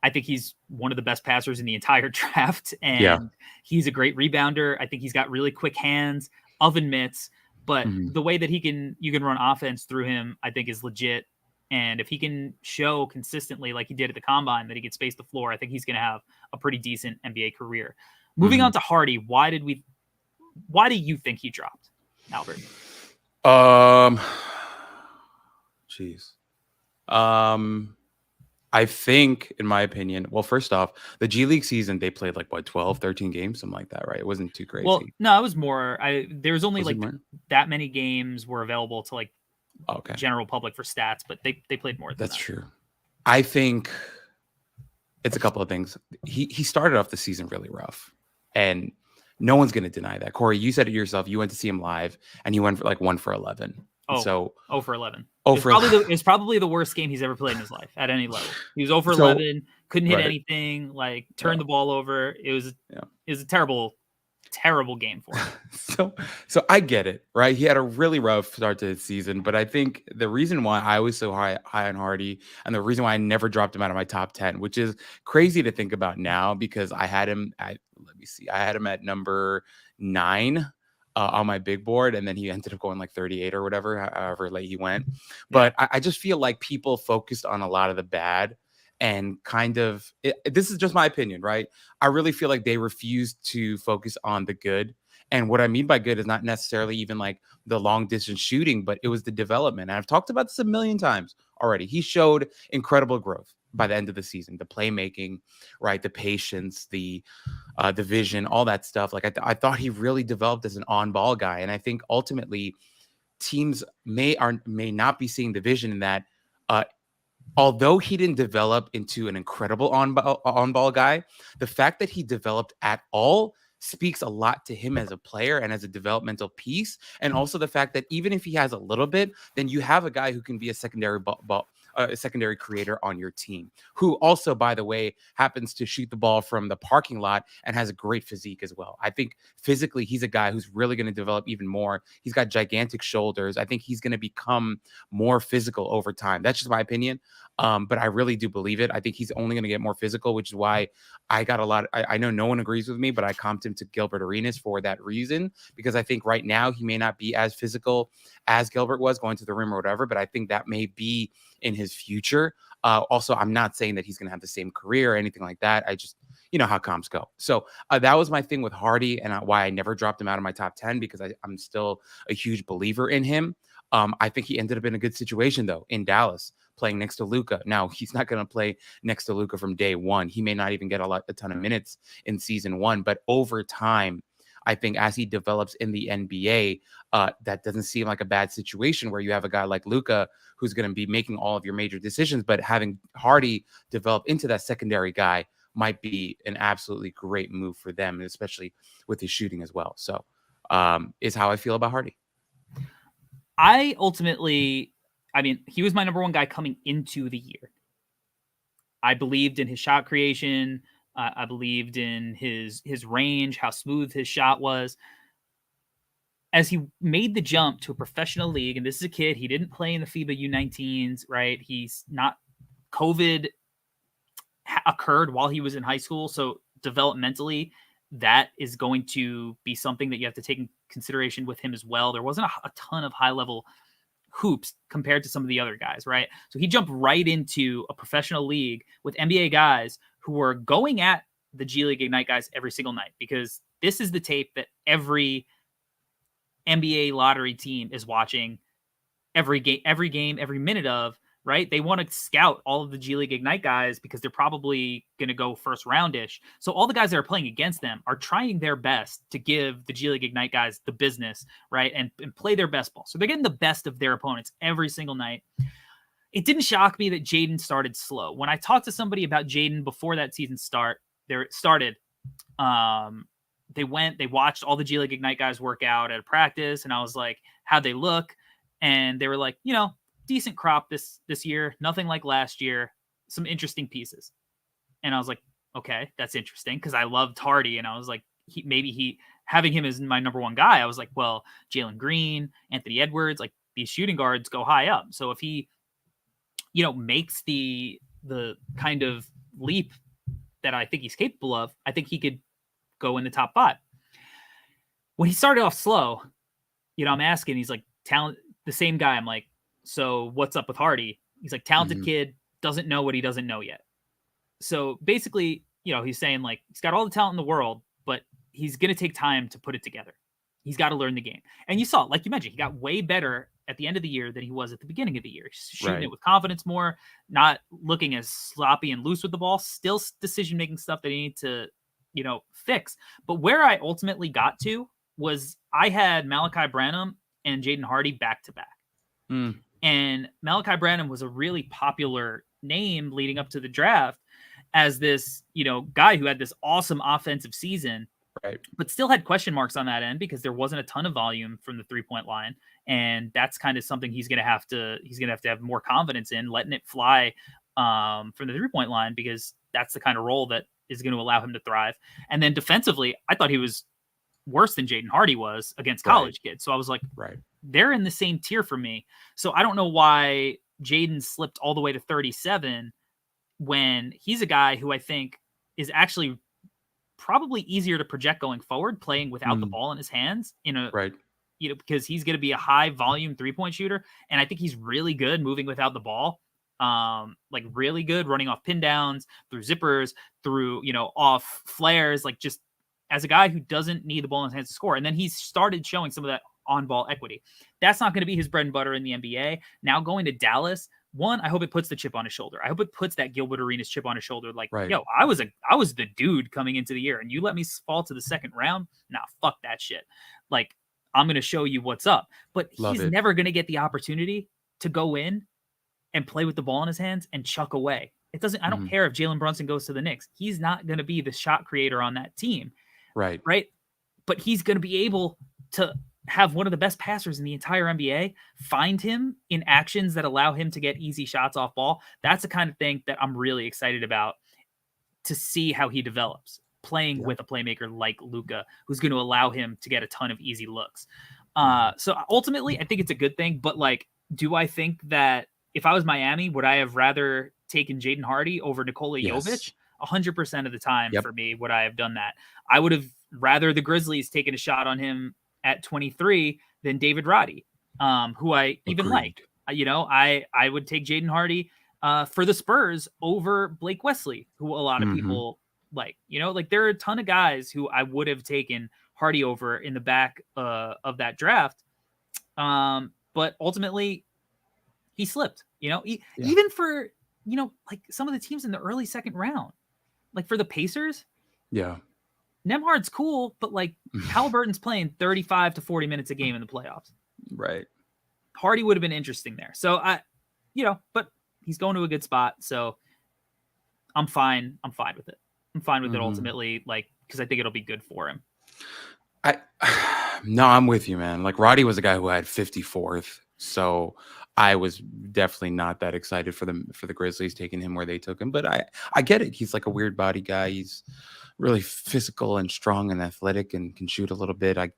I think he's one of the best passers in the entire draft, and he's a great rebounder. I think he's got really quick hands, oven mitts, but the way that you can run offense through him, I think is legit. And if he can show consistently, like he did at the combine, that he can space the floor, I think he's going to have a pretty decent NBA career. Moving on to Hardy, why do you think he dropped, Albert? I think, in my opinion, well, first off, the G League season, they played 12, 13 games, something like that, right? It wasn't too crazy. Well, no, it was more. There was only that many games were available to general public for stats, but they played more than that. That's true. I think it's a couple of things. He started off the season really rough, and no one's going to deny that. Corey, you said it yourself. You went to see him live, and he went for 1 for 11. So 0 for 11. It's probably the worst game he's ever played in his life at any level. He was 0 for 11, couldn't hit anything, turned the ball over. It was a terrible game for him. So I get it, right? He had a really rough start to his season, but I think the reason why I was so high on Hardy, and the reason why I never dropped him out of my top 10, which is crazy to think about now, because I had him at number 9 on my big board, and then he ended up going 38 or whatever, however late he went. But I just feel like people focused on a lot of the bad, and this is just my opinion, right? I really feel like they refused to focus on the good. And what I mean by good is not necessarily even the long distance shooting, but it was the development. And I've talked about this a million times already. He showed incredible growth by the end of the season, the playmaking, right? The patience, the vision, all that stuff. I thought he really developed as an on-ball guy. And I think ultimately teams may not be seeing the vision in that, although he didn't develop into an incredible on-ball guy, the fact that he developed at all speaks a lot to him as a player and as a developmental piece. And also the fact that even if he has a little bit, then you have a guy who can be a secondary a secondary creator on your team, who also, by the way, happens to shoot the ball from the parking lot and has a great physique as well. I think physically he's a guy who's really going to develop even more. He's got gigantic shoulders. I think he's going to become more physical over time. That's just my opinion. But I really do believe it. I think he's only going to get more physical, which is why I got a lot. I know no one agrees with me, but I comped him to Gilbert Arenas for that reason, because I think right now he may not be as physical as Gilbert was going to the rim or whatever, but I think that may be in his future. Also, I'm not saying that he's going to have the same career or anything like that. I just, you know how comps go. So that was my thing with Hardy, and why I never dropped him out of my top 10, because I'm still a huge believer in him. I think he ended up in a good situation, though, in Dallas, playing next to Luka. Now, he's not going to play next to Luka from day one. He may not even get a ton of minutes in season one, but over time, I think as he develops in the NBA, that doesn't seem like a bad situation where you have a guy like Luka who's going to be making all of your major decisions, but having Hardy develop into that secondary guy might be an absolutely great move for them, and especially with his shooting as well. So is how I feel about Hardy. I mean, he was my number one guy coming into the year. I believed in his shot creation. I believed in his range, how smooth his shot was. As he made the jump to a professional league, and this is a kid, he didn't play in the FIBA U19s, right? He's not, COVID occurred while he was in high school. So developmentally, that is going to be something that you have to take in consideration with him as well. There wasn't a ton of high level hoops compared to some of the other guys, right? So he jumped right into a professional league with NBA guys who were going at the G League Ignite guys every single night, because this is the tape that every NBA lottery team is watching every game, every minute of, right? They want to scout all of the G League Ignite guys because they're probably going to go first roundish. So all the guys that are playing against them are trying their best to give the G League Ignite guys the business, right? And play their best ball. So they're getting the best of their opponents every single night. It didn't shock me that Jaden started slow. When I talked to somebody about Jaden before that season started, they watched all the G League Ignite guys work out at a practice, and I was like, how'd they look? And they were like, decent crop this year, nothing like last year, some interesting pieces. And I was like, okay, that's interesting, because I loved Hardy, and I was like, having him as my number one guy, I was like, well, Jalen Green, Anthony Edwards, like these shooting guards go high up. So if he, makes the kind of leap that I think he's capable of, I think he could go in the top 5. When he started off slow, I'm asking, he's like, talent, the same guy. I'm like, so what's up with Hardy? He's like, talented kid, doesn't know what he doesn't know yet. So basically, he's saying like, he's got all the talent in the world, but he's going to take time to put it together. He's got to learn the game. And you saw, like you mentioned, he got way better at the end of the year than he was at the beginning of the year. He's shooting it with confidence more, not looking as sloppy and loose with the ball, still decision-making stuff that he needs to, fix. But where I ultimately got to was I had Malachi Branham and Jaden Hardy back-to-back. And Malachi Branham was a really popular name leading up to the draft as this, guy who had this awesome offensive season, right? But still had question marks on that end because there wasn't a ton of volume from the 3-point line. And that's kind of something he's going to have to have more confidence in, letting it fly from the 3-point line, because that's the kind of role that is going to allow him to thrive. And then defensively, I thought he was worse than Jaden Hardy was against college kids. So I was like, they're in the same tier for me. So I don't know why Jaden slipped all the way to 37 when he's a guy who I think is actually probably easier to project going forward, playing without the ball in his hands because he's going to be a high volume 3-point shooter. And I think he's really good moving without the ball. Like really good running off pin downs, through zippers, through, off flares, like just as a guy who doesn't need the ball in his hands to score. And then he's started showing some of that on-ball equity. That's not going to be his bread and butter in the NBA. Now going to Dallas, one, I hope it puts the chip on his shoulder. I hope it puts that Gilbert Arenas chip on his shoulder. Like, yo, I was the dude coming into the year, and you let me fall to the second round? Nah, fuck that shit. Like, I'm going to show you what's up. But he's never going to get the opportunity to go in and play with the ball in his hands and chuck away. It doesn't. I don't care if Jalen Brunson goes to the Knicks. He's not going to be the shot creator on that team. Right. But he's going to be able to have one of the best passers in the entire NBA find him in actions that allow him to get easy shots off ball. That's the kind of thing that I'm really excited about to see how he develops playing with a playmaker like Luka, who's going to allow him to get a ton of easy looks. So ultimately, I think it's a good thing. But like, do I think that if I was Miami, would I have rather taken Jaden Hardy over Nikola Jovic? 100% of the time for me, would I have done that? I would have rather the Grizzlies taken a shot on him at 23 than David Roddy, who I even like. You know, I would take Jaden Hardy for the Spurs over Blake Wesley, who a lot of people like. You know, like there are a ton of guys who I would have taken Hardy over in the back of that draft. But ultimately, he slipped. You know, even for, you know, like some of the teams in the early second round, like for the Pacers. Yeah. Nembhard's cool, but like Halliburton's playing 35 to 40 minutes a game in the playoffs. Right. Hardy would have been interesting there. So but he's going to a good spot. So I'm fine. I'm fine with it. I'm fine with it ultimately, like, because I think it'll be good for him. No, I'm with you, man. Like Roddy was a guy who had 54th. So I was definitely not that excited for the Grizzlies taking him where they took him. But I get it. He's like a weird body guy. He's really physical and strong and athletic and can shoot a little bit. I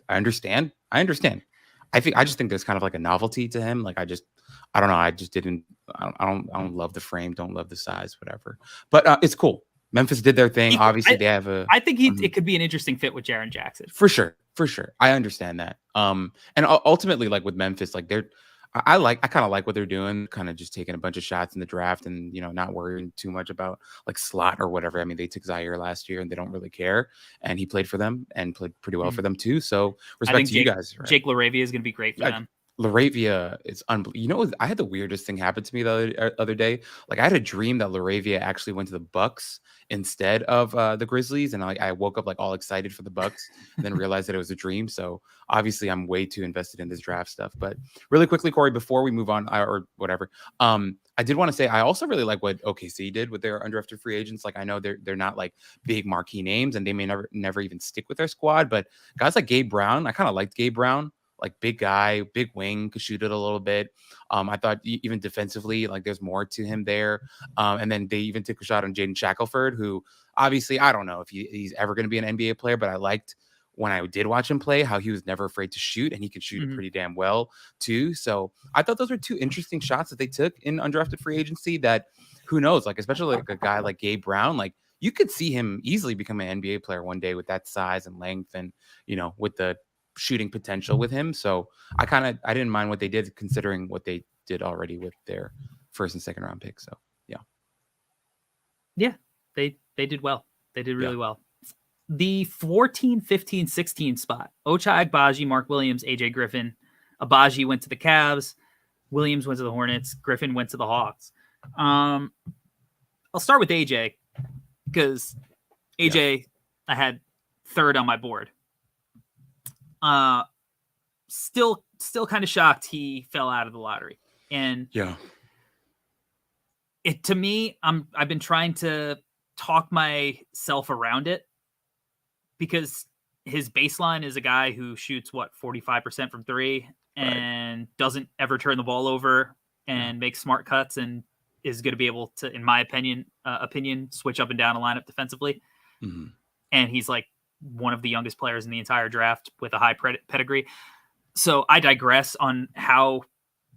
understand. I just think there's kind of like a novelty to him. Like I don't know. I don't love the frame. Don't love the size, whatever. But it's cool. Memphis did their thing. Obviously, they have a. I think it could be an interesting fit with Jaren Jackson. For sure. I understand that. And ultimately, like with Memphis, like I kind of like what they're doing, kind of just taking a bunch of shots in the draft and, you know, not worrying too much about like slot or whatever. I mean, they took Zaire last year and they don't really care. And he played for them and played pretty well for them too. So respect to you guys. Right? Jake LaRavia is going to be great for them. LaRavia is unbelievable. You know, I had the weirdest thing happen to me the other day. Like I had a dream that LaRavia actually went to the Bucks instead of the Grizzlies, and I woke up like all excited for the Bucks, and then realized that it was a dream. So obviously, I'm way too invested in this draft stuff. But really quickly, Corey, before we move on or whatever, I did want to say I also really like what OKC did with their undrafted free agents. Like I know they're not like big marquee names, and they may never even stick with their squad. But guys like Gabe Brown, I kind of liked Gabe Brown. Like big guy, big wing, could shoot it a little bit. I thought even defensively, like there's more to him there. And then they even took a shot on Jaden Shackelford, who obviously I don't know if he's ever going to be an NBA player, but I liked when I did watch him play how he was never afraid to shoot, and he could shoot it pretty damn well too. So I thought those were two interesting shots that they took in undrafted free agency. That who knows, like especially like a guy like Gabe Brown, like you could see him easily become an NBA player one day with that size and length, and you know with the shooting potential with him. So I didn't mind what they did considering what they did already with their first and second round picks. So yeah, they did well. They did really well. The 14, 15, 16 spot, Ochai Agbaji, Mark Williams, AJ Griffin. Agbaji went to the Cavs, Williams went to the Hornets, Griffin went to the Hawks. I'll start with AJ because AJ I had third on my board. Still kind of shocked he fell out of the lottery. And it to me, I've been trying to talk myself around it because his baseline is a guy who shoots 45% from three and doesn't ever turn the ball over and makes smart cuts and is going to be able to, in my opinion, switch up and down a lineup defensively. And he's like one of the youngest players in the entire draft with a high pedigree. So I digress on how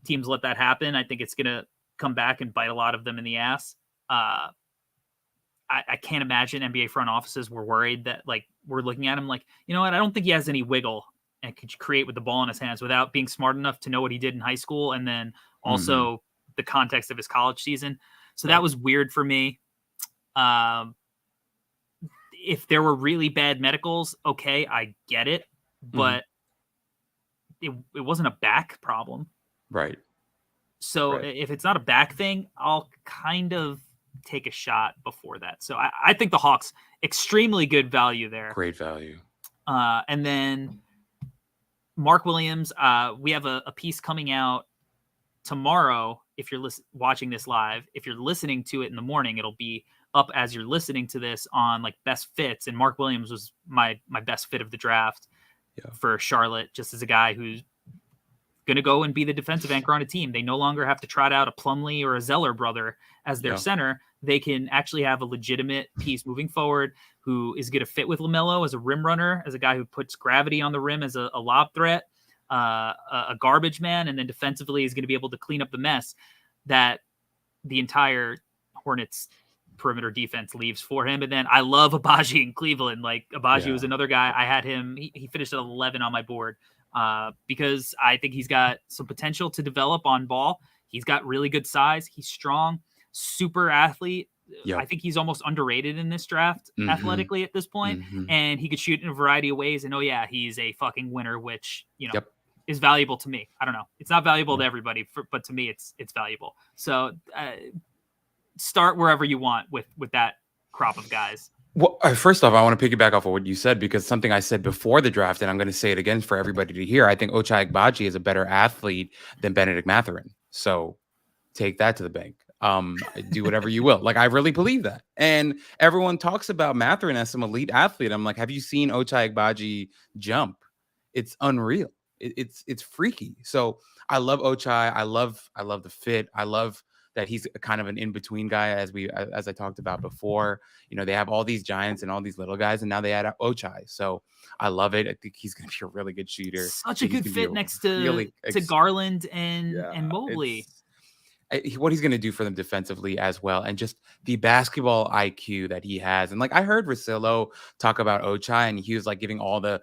teams let that happen. I think it's going to come back and bite a lot of them in the ass. I can't imagine NBA front offices were worried that like we're looking at him like, you know what? I don't think he has any wiggle and could create with the ball in his hands without being smart enough to know what he did in high school. And then also the context of his college season. So that was weird for me. If there were really bad medicals, okay, I get it, but it wasn't a back problem. Right. So if it's not a back thing, I'll kind of take a shot before that. So I think the Hawks, extremely good value there. Great value. And then Mark Williams, we have a piece coming out tomorrow. If you're watching this live, if you're listening to it in the morning, it'll be up as you're listening to this on like best fits. And Mark Williams was my best fit of the draft. for Charlotte, just as a guy who's going to go and be the defensive anchor on a team. They no longer have to trot out a Plumlee or a Zeller brother as their center. They can actually have a legitimate piece moving forward who is going to fit with LaMelo as a rim runner, as a guy who puts gravity on the rim as a lob threat, a garbage man, and then defensively is going to be able to clean up the mess that the entire Hornets perimeter defense leaves for him. And then I love Abaji in Cleveland. Like, Abaji was another guy. I had him. He finished at 11 on my board because I think he's got some potential to develop on ball. He's got really good size. He's strong, super athlete. I think he's almost underrated in this draft athletically at this point. And he could shoot in a variety of ways. And he's a fucking winner, which, is valuable to me. I don't know. It's not valuable to everybody, but to me, it's valuable. So start wherever you want with that crop of guys. Well, first off, I want to piggyback off of what you said, because something I said before the draft, and I'm going to say it again for everybody to hear. I think Ochai Agbaji is a better athlete than Benedict Mathurin. So take that to the bank. Do whatever you will. Like, I really believe that. And everyone talks about Mathurin as some elite athlete. I'm like, have you seen Ochai Agbaji jump? It's unreal. It's freaky. So I love Ochai. I love the fit. I love that he's kind of an in-between guy, as I talked about before. They have all these giants and all these little guys, and now they add Ochai. So I love it. I think he's going to be a really good shooter. Such a good fit next to Garland and Mobley. What he's going to do for them defensively as well, and just the basketball IQ that he has. And like, I heard Russillo talk about Ochai, and he was like giving all the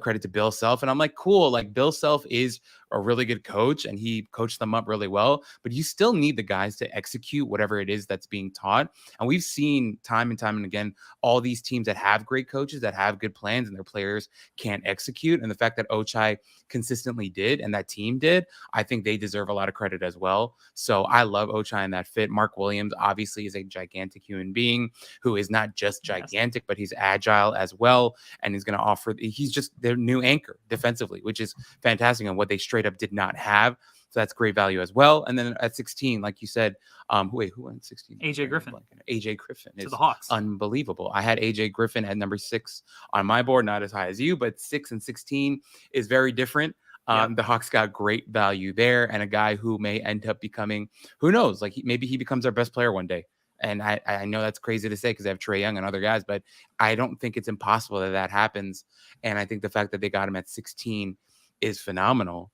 credit to Bill Self, and I'm like, cool. Like, Bill Self is a really good coach, and he coached them up really well, but you still need the guys to execute whatever it is that's being taught. And we've seen time and time and again, all these teams that have great coaches, that have good plans, and their players can't execute. And the fact that Ochai consistently did, and that team did, I think they deserve a lot of credit as well. So I love Ochai in that fit. Mark Williams obviously is a gigantic human being who is not just gigantic, but he's agile as well. And he's just their new anchor defensively, which is fantastic, and what they straight up did not have. So that's great value as well. And then at 16, like you said, who went 16? EJ Griffin. EJ Griffin is the Hawks. Unbelievable. I had EJ Griffin at number 6 on my board, not as high as you, but 6 and 16 is very different. The Hawks got great value there, and a guy who may end up becoming, who knows, like maybe he becomes our best player one day. And I know that's crazy to say because they have Trae Young and other guys, but I don't think it's impossible that happens. And I think the fact that they got him at 16 is phenomenal.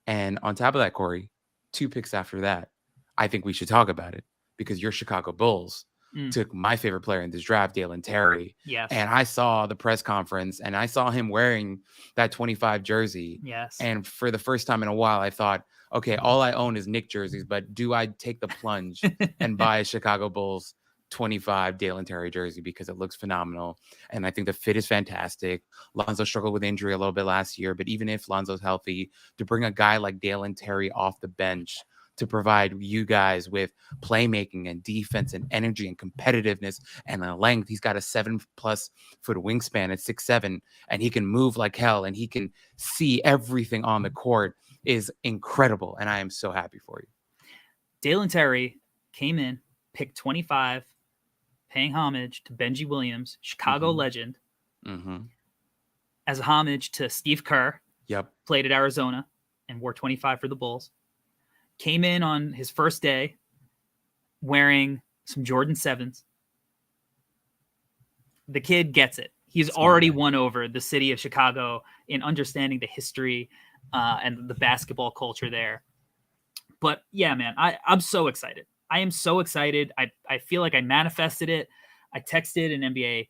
And on top of that, Corey, 2 picks after that, I think we should talk about it, because your Chicago Bulls took my favorite player in this draft, Dalen Terry. Yes. And I saw the press conference, and I saw him wearing that 25 jersey. Yes. And for the first time in a while, I thought, okay, all I own is Knicks jerseys, but do I take the plunge and buy a Chicago Bulls 25 Dalen Terry jersey, because it looks phenomenal. And I think the fit is fantastic. Lonzo struggled with injury a little bit last year, but even if Lonzo's healthy, to bring a guy like Dalen Terry off the bench to provide you guys with playmaking and defense and energy and competitiveness and a length. He's got a 7+ foot wingspan at 6'7", and he can move like hell, and he can see everything on the court, is incredible. And I am so happy for you. Dalen Terry came in, picked 25, paying homage to Benji Williams, Chicago legend, as a homage to Steve Kerr. Played at Arizona and wore 25 for the Bulls. Came in on his first day wearing some Jordan 7s. The kid gets it. He's already won over the city of Chicago in understanding the history and the basketball culture there. But yeah, man, I'm so excited. I am so excited. I feel like I manifested it. I texted an NBA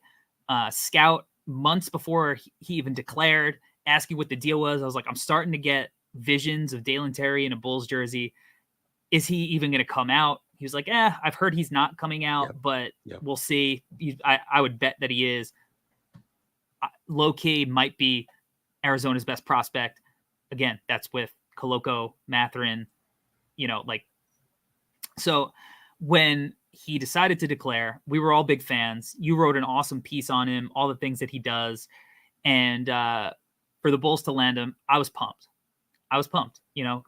scout months before he even declared, asking what the deal was. I was like, I'm starting to get visions of Dalen Terry in a Bulls jersey. Is he even going to come out? He was like, I've heard he's not coming out, but we'll see. I would bet that he is. Low-key might be Arizona's best prospect. Again, that's with Koloko, Mathurin, so when he decided to declare, we were all big fans. You wrote an awesome piece on him, all the things that he does. And for the Bulls to land him, I was pumped.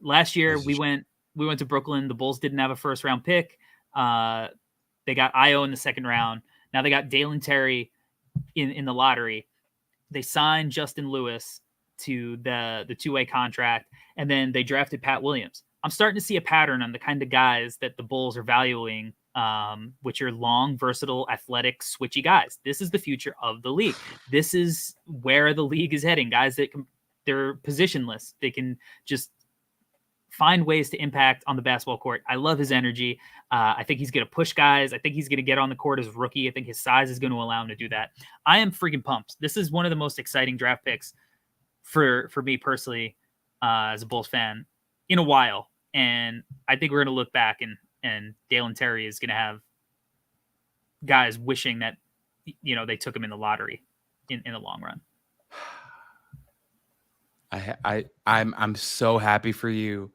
Last year we went to Brooklyn. The Bulls didn't have a first round pick. They got Io in the second round. Now they got Dalen Terry in the lottery. They signed Justin Lewis. to the two-way contract, and then they drafted Pat Williams. I'm starting to see a pattern on the kind of guys that the Bulls are valuing, which are long, versatile, athletic, switchy guys. This is the future of the league. This is where the league is heading. Guys that they're positionless. They can just find ways to impact on the basketball court. I love his energy. I think he's going to push guys. I think he's going to get on the court as a rookie. I think his size is going to allow him to do that. I am freaking pumped. This is one of the most exciting draft picks for me personally, as a Bulls fan, in a while. And I think we're going to look back and Dalen Terry is going to have guys wishing that, they took him in the lottery in the long run. I'm so happy for you.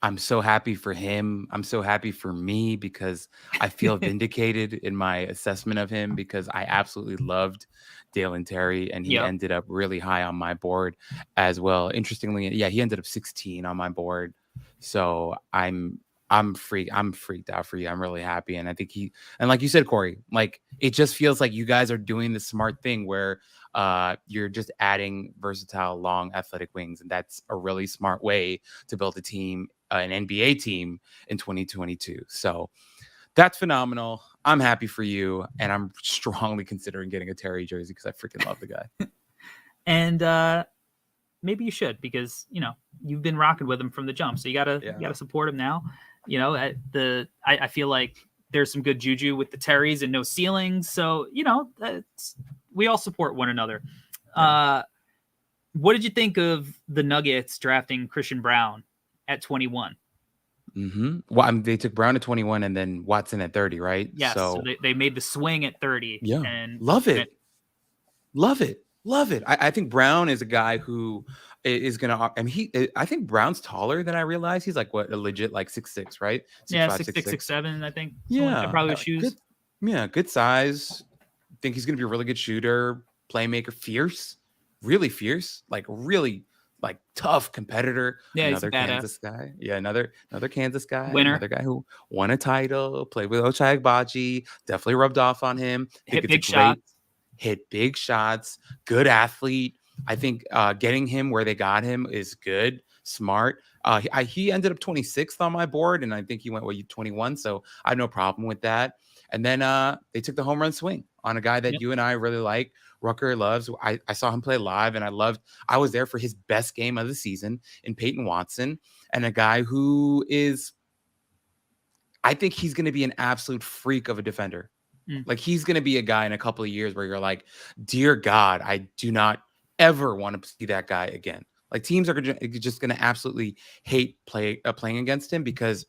I'm so happy for him. I'm so happy for me because I feel vindicated in my assessment of him because I absolutely loved Dalen Terry and he ended up really high on my board as well. Interestingly, he ended up 16 on my board. So I'm freaked out for you. I'm really happy. And I think and like you said, Corey, like it just feels like you guys are doing the smart thing where you're just adding versatile, long, athletic wings. And that's a really smart way to build a team, an NBA team in 2022. So that's phenomenal. I'm happy for you. And I'm strongly considering getting a Terry jersey because I freaking love the guy. And maybe you should, because, you've been rocking with him from the jump. So you gotta support him now. I feel like there's some good juju with the Terrys and no ceilings. So, we all support one another. What did you think of the Nuggets drafting Christian Braun at 21? Mm-hmm. Well, they took Brown at 21 and then Watson at 30, right? Yes. So they made the swing at 30. Yeah. And Love it. I think Brown is a guy who is going to, I think Brown's taller than I realized. He's like a legit 6'6", right? 6'5", 6'7", I think. Yeah. Probably with shoes. Good size. Think he's going to be a really good shooter, playmaker, really fierce, really tough competitor. Yeah, another he's Kansas guy. Yeah, another Kansas guy. Winner. Another guy who won a title, played with Ochai Agbaji, definitely rubbed off on him. Hit big shots. Good athlete. I think getting him where they got him is good, smart. He ended up 26th on my board, and I think he went 21, so I have no problem with that. And then they took the home run swing on a guy that you and I really like. Rucker loves. I saw him play live, and I was there for his best game of the season in Payton Watson, and a guy who I think he's going to be an absolute freak of a defender. He's going to be a guy in a couple of years where you're like, dear God, I do not ever want to see that guy again. Teams are just going to absolutely hate playing against him because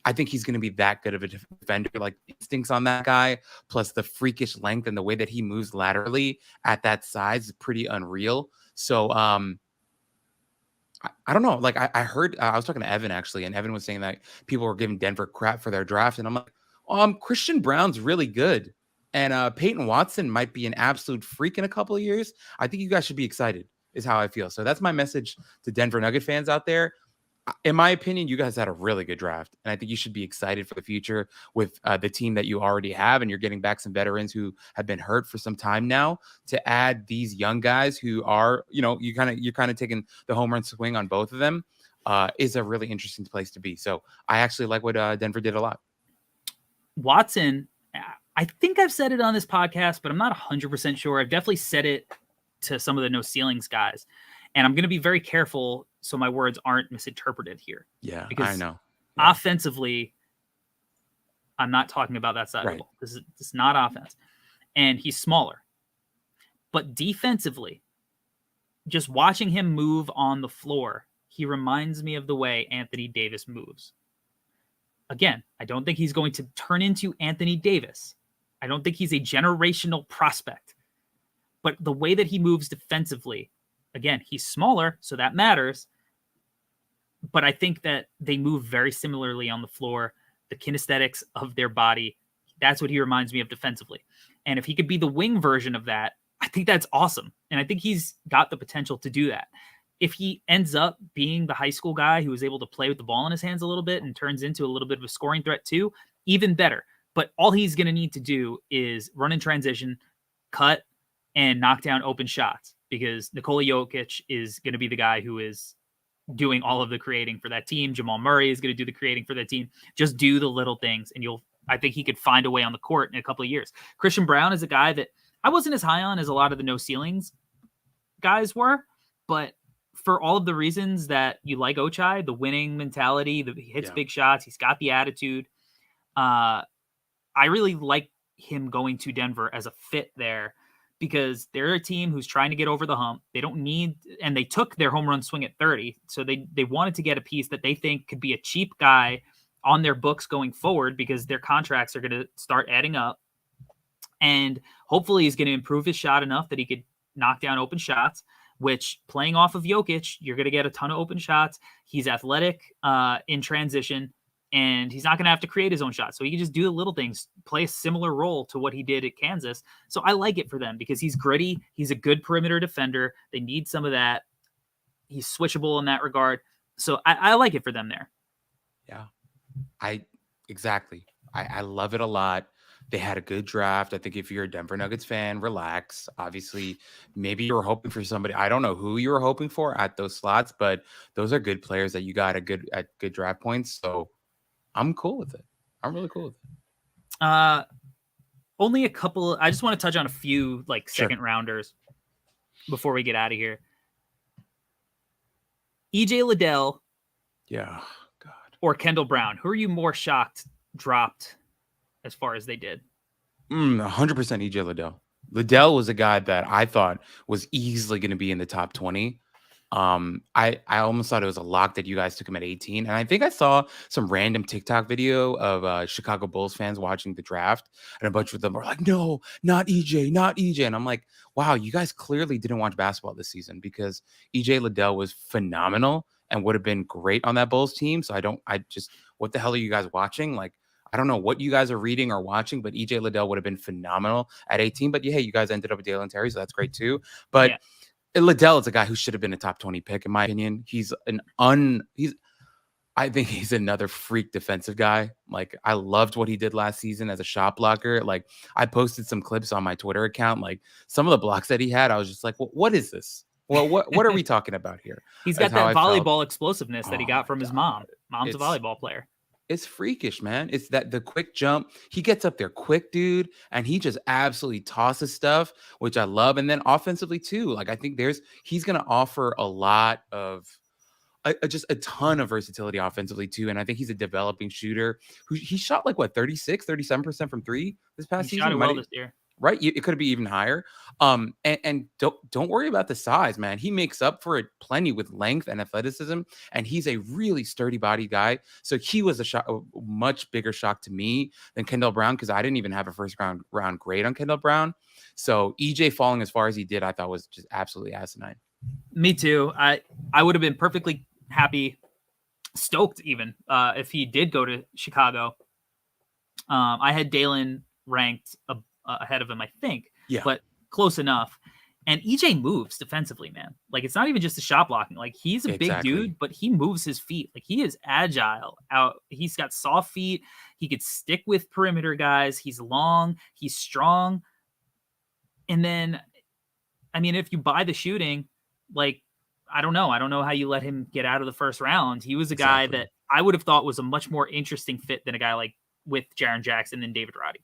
I think he's going to be that good of a defender. Instincts on that guy, plus the freakish length and the way that he moves laterally at that size is pretty unreal. So I don't know. I heard, I was talking to Evan actually, and Evan was saying that people were giving Denver crap for their draft. And I'm like, Christian Brown's really good. And Payton Watson might be an absolute freak in a couple of years. I think you guys should be excited is how I feel. So that's my message to Denver Nugget fans out there. In my opinion, you guys had a really good draft, and I think you should be excited for the future with the team that you already have, and you're getting back some veterans who have been hurt for some time now to add these young guys who are, you're kind of taking the home run swing on both of them is a really interesting place to be. So I actually like what Denver did a lot. Watson, I think I've said it on this podcast, but I'm not 100% sure. I've definitely said it to some of the no ceilings guys, and I'm going to be very careful so my words aren't misinterpreted here. Yeah, because I know. Yeah. Offensively, I'm not talking about that side of the ball. This is not offense. And he's smaller. But defensively, just watching him move on the floor, he reminds me of the way Anthony Davis moves. Again, I don't think he's going to turn into Anthony Davis. I don't think he's a generational prospect. But the way that he moves defensively, again, he's smaller, so that matters. But I think that they move very similarly on the floor. The kinesthetics of their body, that's what he reminds me of defensively. And if he could be the wing version of that, I think that's awesome. And I think he's got the potential to do that. If he ends up being the high school guy who is able to play with the ball in his hands a little bit and turns into a little bit of a scoring threat too, even better. But all he's going to need to do is run in transition, cut, and knock down open shots. because Nikola Jokic is going to be the guy who is doing all of the creating for that team. Jamal Murray is going to do the creating for that team. Just do the little things, and I think he could find a way on the court in a couple of years. Christian Brown is a guy that I wasn't as high on as a lot of the no ceilings guys were, but for all of the reasons that you like Ochai, the winning mentality, he hits big shots, he's got the attitude. I really like him going to Denver as a fit there, because they're a team who's trying to get over the hump. They don't need, and they took their home run swing at 30. So they wanted to get a piece that they think could be a cheap guy on their books going forward, because their contracts are going to start adding up. And hopefully he's going to improve his shot enough that he could knock down open shots, which, playing off of Jokic, you're going to get a ton of open shots. He's athletic in transition, and he's not going to have to create his own shot. So he can just do the little things, play a similar role to what he did at Kansas. So I like it for them because he's gritty. He's a good perimeter defender. They need some of that. He's switchable in that regard. So I like it for them there. Yeah, exactly. I love it a lot. They had a good draft. I think if you're a Denver Nuggets fan, relax. Obviously, maybe you were hoping for somebody. I don't know who you were hoping for at those slots, but those are good players that you got at good draft points. So I'm cool with it. I'm really cool with it. Only a couple. I just want to touch on a few second rounders before we get out of here. EJ Liddell. Yeah. God. Or Kendall Brown. Who are you more shocked dropped as far as they did? 100% EJ Liddell. Liddell was a guy that I thought was easily going to be in the top 20. I almost thought it was a lock that you guys took him at 18. And I think I saw some random TikTok video of Chicago Bulls fans watching the draft, and a bunch of them were like, no, not EJ, not EJ. And I'm like, wow, you guys clearly didn't watch basketball this season, because EJ Liddell was phenomenal and would have been great on that Bulls team. So what the hell are you guys watching? I don't know what you guys are reading or watching, but EJ Liddell would have been phenomenal at 18. But hey, you guys ended up with Dalen Terry, so that's great too. But Liddell is a guy who should have been a top 20 pick, in my opinion. I think he's another freak defensive guy. I loved what he did last season as a shot blocker. I posted some clips on my Twitter account. Some of the blocks that he had, I was just like, well, what is this? Well, what are we talking about here? He's got that volleyball explosiveness that he got from his mom. Mom's a volleyball player. It's freakish, man. It's the quick jump. He gets up there quick, dude, and he just absolutely tosses stuff, which I love. And then offensively too, I think he's going to offer a lot of just a ton of versatility offensively too. And I think he's a developing shooter who he shot 37% from three this past season. Shot it well this year. Right? It could be even higher. And don't worry about the size, man. He makes up for it plenty with length and athleticism, and he's a really sturdy body guy. So he was a much bigger shock to me than Kendall Brown, because I didn't even have a first round grade on Kendall Brown. So EJ falling as far as he did, I thought was just absolutely asinine. Me too. I would have been perfectly happy, stoked even, if he did go to Chicago. I had Dalen ranked ahead of him, I think, but close enough. And EJ moves defensively, man. It's not even just the shot blocking. He's a big dude, but he moves his feet. He is agile out. He's got soft feet. He could stick with perimeter guys. He's long. He's strong. And then, I mean, if you buy the shooting, I don't know. I don't know how you let him get out of the first round. He was a guy that I would have thought was a much more interesting fit than a guy with Jaren Jackson and David Roddy.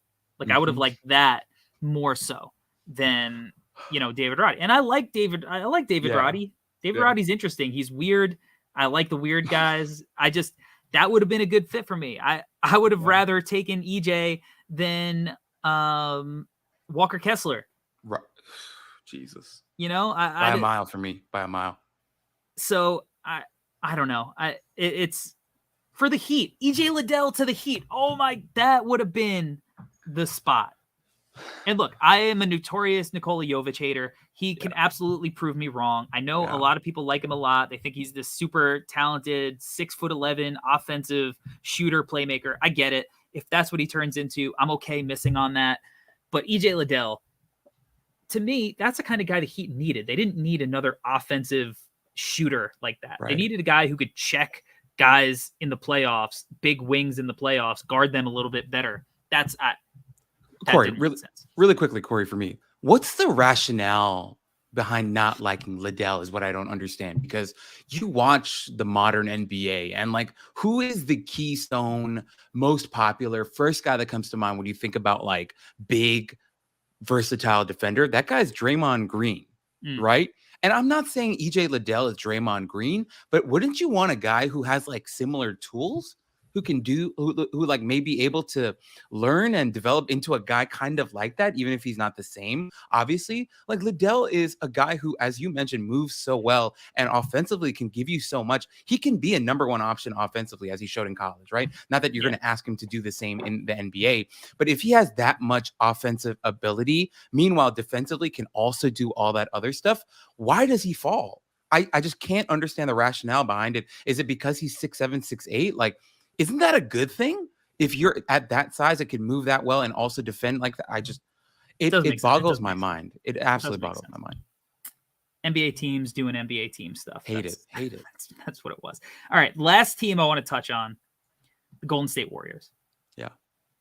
I would have liked that more so than, David Roddy. And I like David Roddy. David Roddy's interesting. He's weird. I like the weird guys. That would have been a good fit for me. I would have rather taken EJ than Walker Kessler. Right. Jesus. By a mile for me. By a mile. So I don't know. It's for the Heat. EJ Liddell to the Heat. Oh my, that would have been the spot. And look, I am a notorious Nikola Jovic hater. He can absolutely prove me wrong. I know a lot of people like him a lot. They think he's this super talented 6'11" offensive shooter playmaker. I get it. If that's what he turns into, I'm okay missing on that. But EJ Liddell, to me, that's the kind of guy the Heat needed. They didn't need another offensive shooter like that. Right. They needed a guy who could check guys in the playoffs, big wings in the playoffs, guard them a little bit better. Corey, really quickly, Corey, for me, what's the rationale behind not liking Liddell is what I don't understand, because you watch the modern NBA and like, who is the keystone, most popular first guy that comes to mind when you think about like big, versatile defender? That guy's Draymond Green, right? And I'm not saying EJ Liddell is Draymond Green, but wouldn't you want a guy who has like similar tools, who can do, who like may be able to learn and develop into a guy kind of like that, even if he's not the same, obviously? Like Liddell is a guy who, as you mentioned, moves so well and offensively can give you so much. He can be a number one option offensively, as he showed in college, right? Not that you're going to ask him to do the same in the NBA, but if he has that much offensive ability, meanwhile defensively can also do all that other stuff, why does he fall? I just can't understand the rationale behind it. Is it because he's 6'7", 6'8"? Like, isn't that a good thing? If you're at that size, it can move that well and also defend like that. It boggles my mind. It absolutely boggles my mind. NBA teams doing NBA team stuff. Hate it. That's what it was. All right, last team I want to touch on, the Golden State Warriors. Yeah.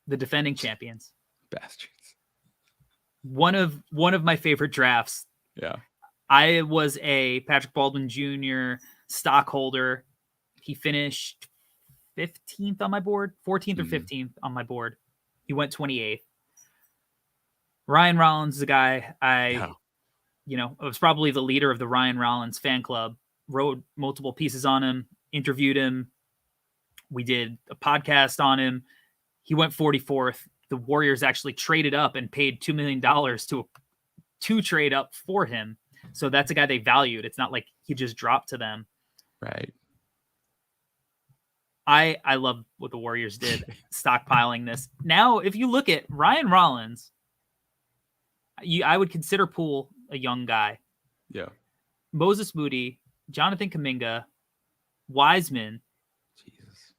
The defending champions. Bastards. One of my favorite drafts. Yeah. I was a Patrick Baldwin Jr. stockholder. He finished 15th on my board, 14th or 15th on my board. He went 28th. Ryan Rollins is a guy I was probably the leader of the Ryan Rollins fan club, wrote multiple pieces on him, interviewed him. We did a podcast on him. He went 44th. The Warriors actually traded up and paid $2 million to trade up for him. So that's a guy they valued. It's not like he just dropped to them. Right. I love what the Warriors did, stockpiling this. Now, if you look at Ryan Rollins, I would consider Poole a young guy. Yeah. Moses Moody, Jonathan Kuminga, Wiseman. Jesus.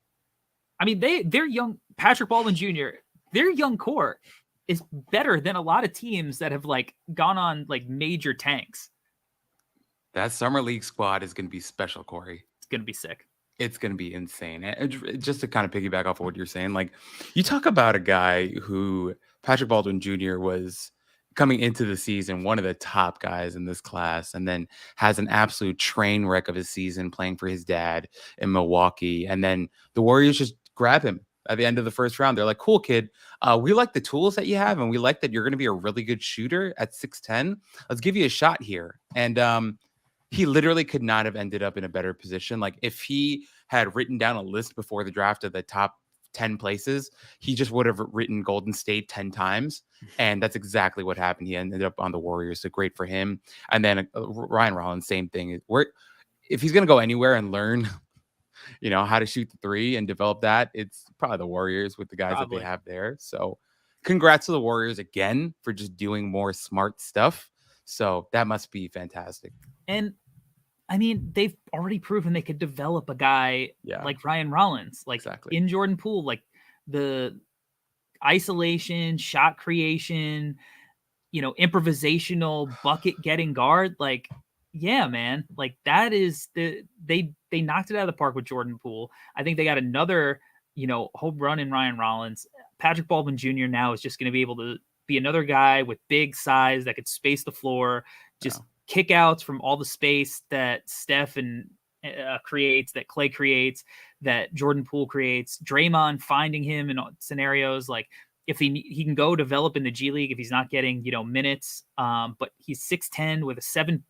I mean, they're young. Patrick Baldwin Jr., their young core is better than a lot of teams that have like gone on like major tanks. That summer league squad is going to be special, Corey. It's going to be sick. It's going to be insane. And just to kind of piggyback off of what you're saying, like, you talk about a guy who, Patrick Baldwin Jr., was coming into the season one of the top guys in this class, and then has an absolute train wreck of his season playing for his dad in Milwaukee. And then the Warriors just grab him at the end of the first round. They're like, cool, kid. We like the tools that you have, and we like that you're going to be a really good shooter at 6'10". Let's give you a shot here. And he literally could not have ended up in a better position. Like, if he had written down a list before the draft of the top 10 places, he just would have written Golden State 10 times. And that's exactly what happened. He ended up on the Warriors. So great for him. And then Ryan Rollins, same thing. If he's going to go anywhere and learn, how to shoot the three and develop that, it's probably the Warriors with the guys that they have there. So congrats to the Warriors again for just doing more smart stuff. So that must be fantastic. And I mean, they've already proven they could develop a guy like Ryan Rollins, like in Jordan Poole, like the isolation, shot creation, improvisational bucket getting guard. Like, yeah, man, like that is they knocked it out of the park with Jordan Poole. I think they got another, home run in Ryan Rollins. Patrick Baldwin Jr. now is just going to be able to be another guy with big size that could space the floor, just kickouts from all the space that Steph and creates, that Clay creates, that Jordan Poole creates. Draymond finding him in scenarios like if he can go develop in the G League if he's not getting minutes. But he's 6'10" with a 7'2"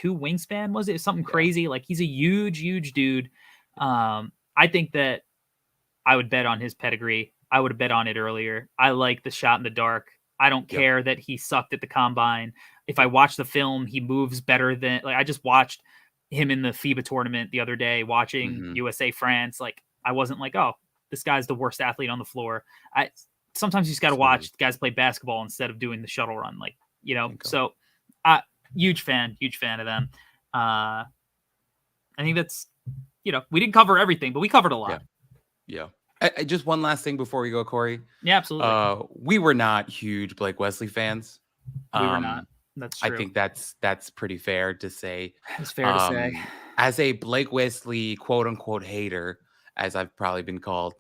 wingspan. Was it something crazy? Like, he's a huge dude. I think that I would bet on his pedigree. I would have bet on it earlier. I like the shot in the dark. I don't care that he sucked at the combine. If I watch the film, he moves better than, like, I just watched him in the FIBA tournament the other day, watching USA France. Like, I wasn't like, oh, this guy's the worst athlete on the floor. Sometimes you just got to watch guys play basketball instead of doing the shuttle run. Like, so huge fan of them. I think that's, we didn't cover everything, but we covered a lot. Yeah. Just one last thing before we go, Corey. Yeah, absolutely. We were not huge Blake Wesley fans. We were not. That's true. I think that's pretty fair to say. It's fair to say. As a Blake Wesley quote unquote hater, as I've probably been called,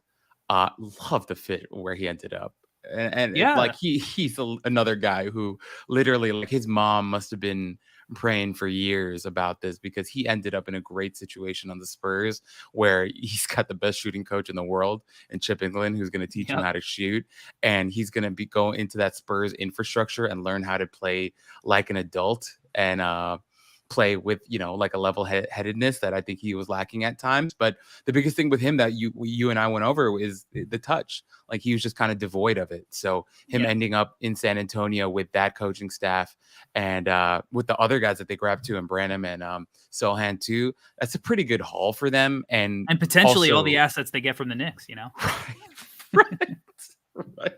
love the fit where he ended up. And like he's another guy who literally, like, his mom must have been praying for years about this because he ended up in a great situation on the Spurs where he's got the best shooting coach in the world in Chip England, who's going to teach him how to shoot. And he's going to go into that Spurs infrastructure and learn how to play like an adult and play with, like a level headedness that I think he was lacking at times. But the biggest thing with him that you and I went over is the touch. Like he was just kind of devoid of it. So him ending up in San Antonio with that coaching staff and with the other guys that they grabbed too, and Branham and Sohan too, that's a pretty good haul for them. And potentially also, all the assets they get from the Knicks, Right.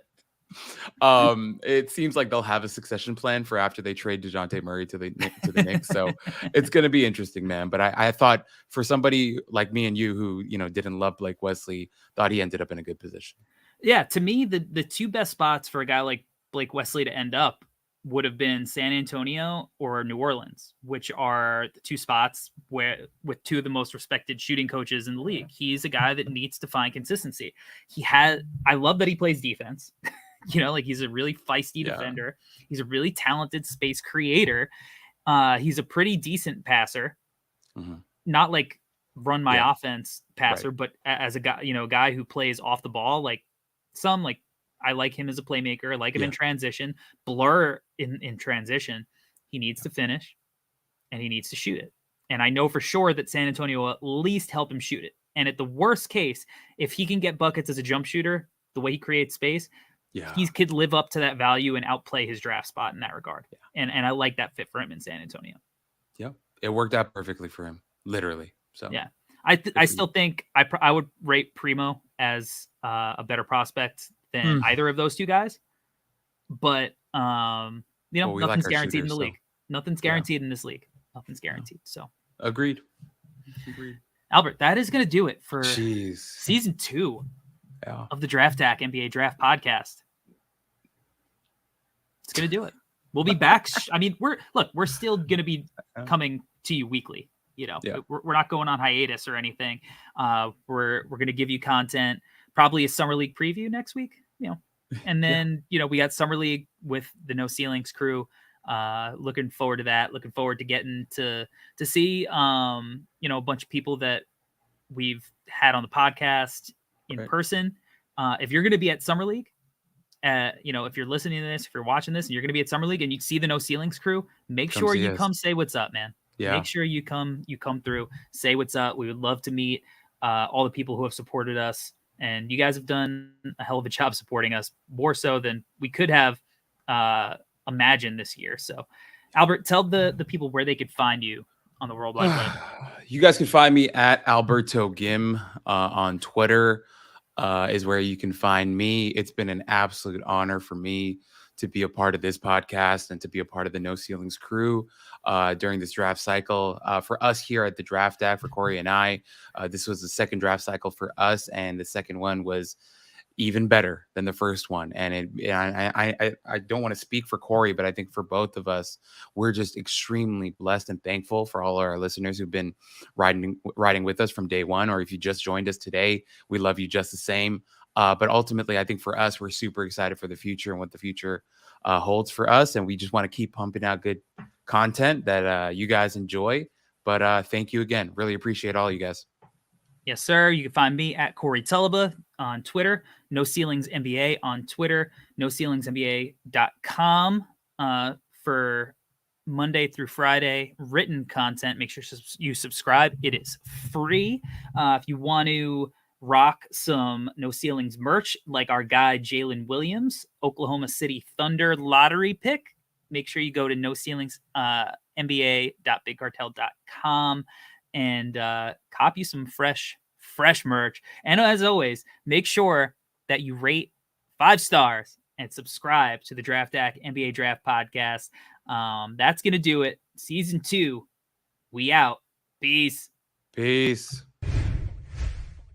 It seems like they'll have a succession plan for after they trade DeJounte Murray to the Knicks. So it's going to be interesting, man. But I thought for somebody like me and you who, didn't love Blake Wesley, thought he ended up in a good position. Yeah. To me, the two best spots for a guy like Blake Wesley to end up would have been San Antonio or New Orleans, which are the two spots where with two of the most respected shooting coaches in the league. He's a guy that needs to find consistency. I love that he plays defense. He's a really feisty defender. He's a really talented space creator. He's a pretty decent passer, not like run my offense passer, but as a guy, guy who plays off the ball, like I like him as a playmaker. I like him in transition, blur in transition. He needs to finish and he needs to shoot it. And I know for sure that San Antonio will at least help him shoot it. And at the worst case, if he can get buckets as a jump shooter, the way he creates space, he could live up to that value and outplay his draft spot in that regard. And I like that fit for him in San Antonio. Yeah, it worked out perfectly for him, literally. So I still think I would rate Primo as a better prospect than either of those two guys. But nothing's guaranteed in the league. Nothing's guaranteed in this league. Nothing's guaranteed. So agreed. Albert, that is going to do it for season 2 of the Draftdaq NBA Draft Podcast. It's going to do it. We'll be back. I mean, we're still going to be coming to you weekly. We're not going on hiatus or anything. We're going to give you content, probably a summer league preview next week, and then, we got summer league with the No Ceilings crew. Looking forward to that. Looking forward to getting to see, a bunch of people that we've had on the podcast in person. If you're going to be at summer league, if you're listening to this, if you're watching this and you're going to be at summer league and you see the No Ceilings crew, make sure you come say what's up, man. Make sure you come through, say what's up. We would love to meet all the people who have supported us, and you guys have done a hell of a job supporting us, more so than we could have imagined this year. So Albert, tell the people where they could find you on the World Wide Web. You guys can find me at Alberto Gim on Twitter. Is where you can find me. It's been an absolute honor for me to be a part of this podcast and to be a part of the No Ceilings crew during this draft cycle. For us here at the Draftdaq, for Corey and I, this was the second draft cycle for us, and the second one was even better than the first one. And I don't want to speak for Corey, but I think for both of us, we're just extremely blessed and thankful for all our listeners who've been riding with us from day one. Or if you just joined us today, we love you just the same. But ultimately, I think for us, we're super excited for the future and what the future holds for us. And we just want to keep pumping out good content that you guys enjoy. But thank you again. Really appreciate all you guys. Yes, sir. You can find me at Corey Tulaba on Twitter, No Ceilings NBA on Twitter, NoCeilingsNBA.com for Monday through Friday written content. Make sure you subscribe. It is free. If you want to rock some No Ceilings merch, like our guy Jalen Williams, Oklahoma City Thunder lottery pick, make sure you go to NoCeilingsNBA.BigCartel.com and cop you some fresh merch. And as always, make sure that you rate 5 stars and subscribe to the Draftdaq NBA Draft Podcast. That's going to do it. Season 2, we out. Peace.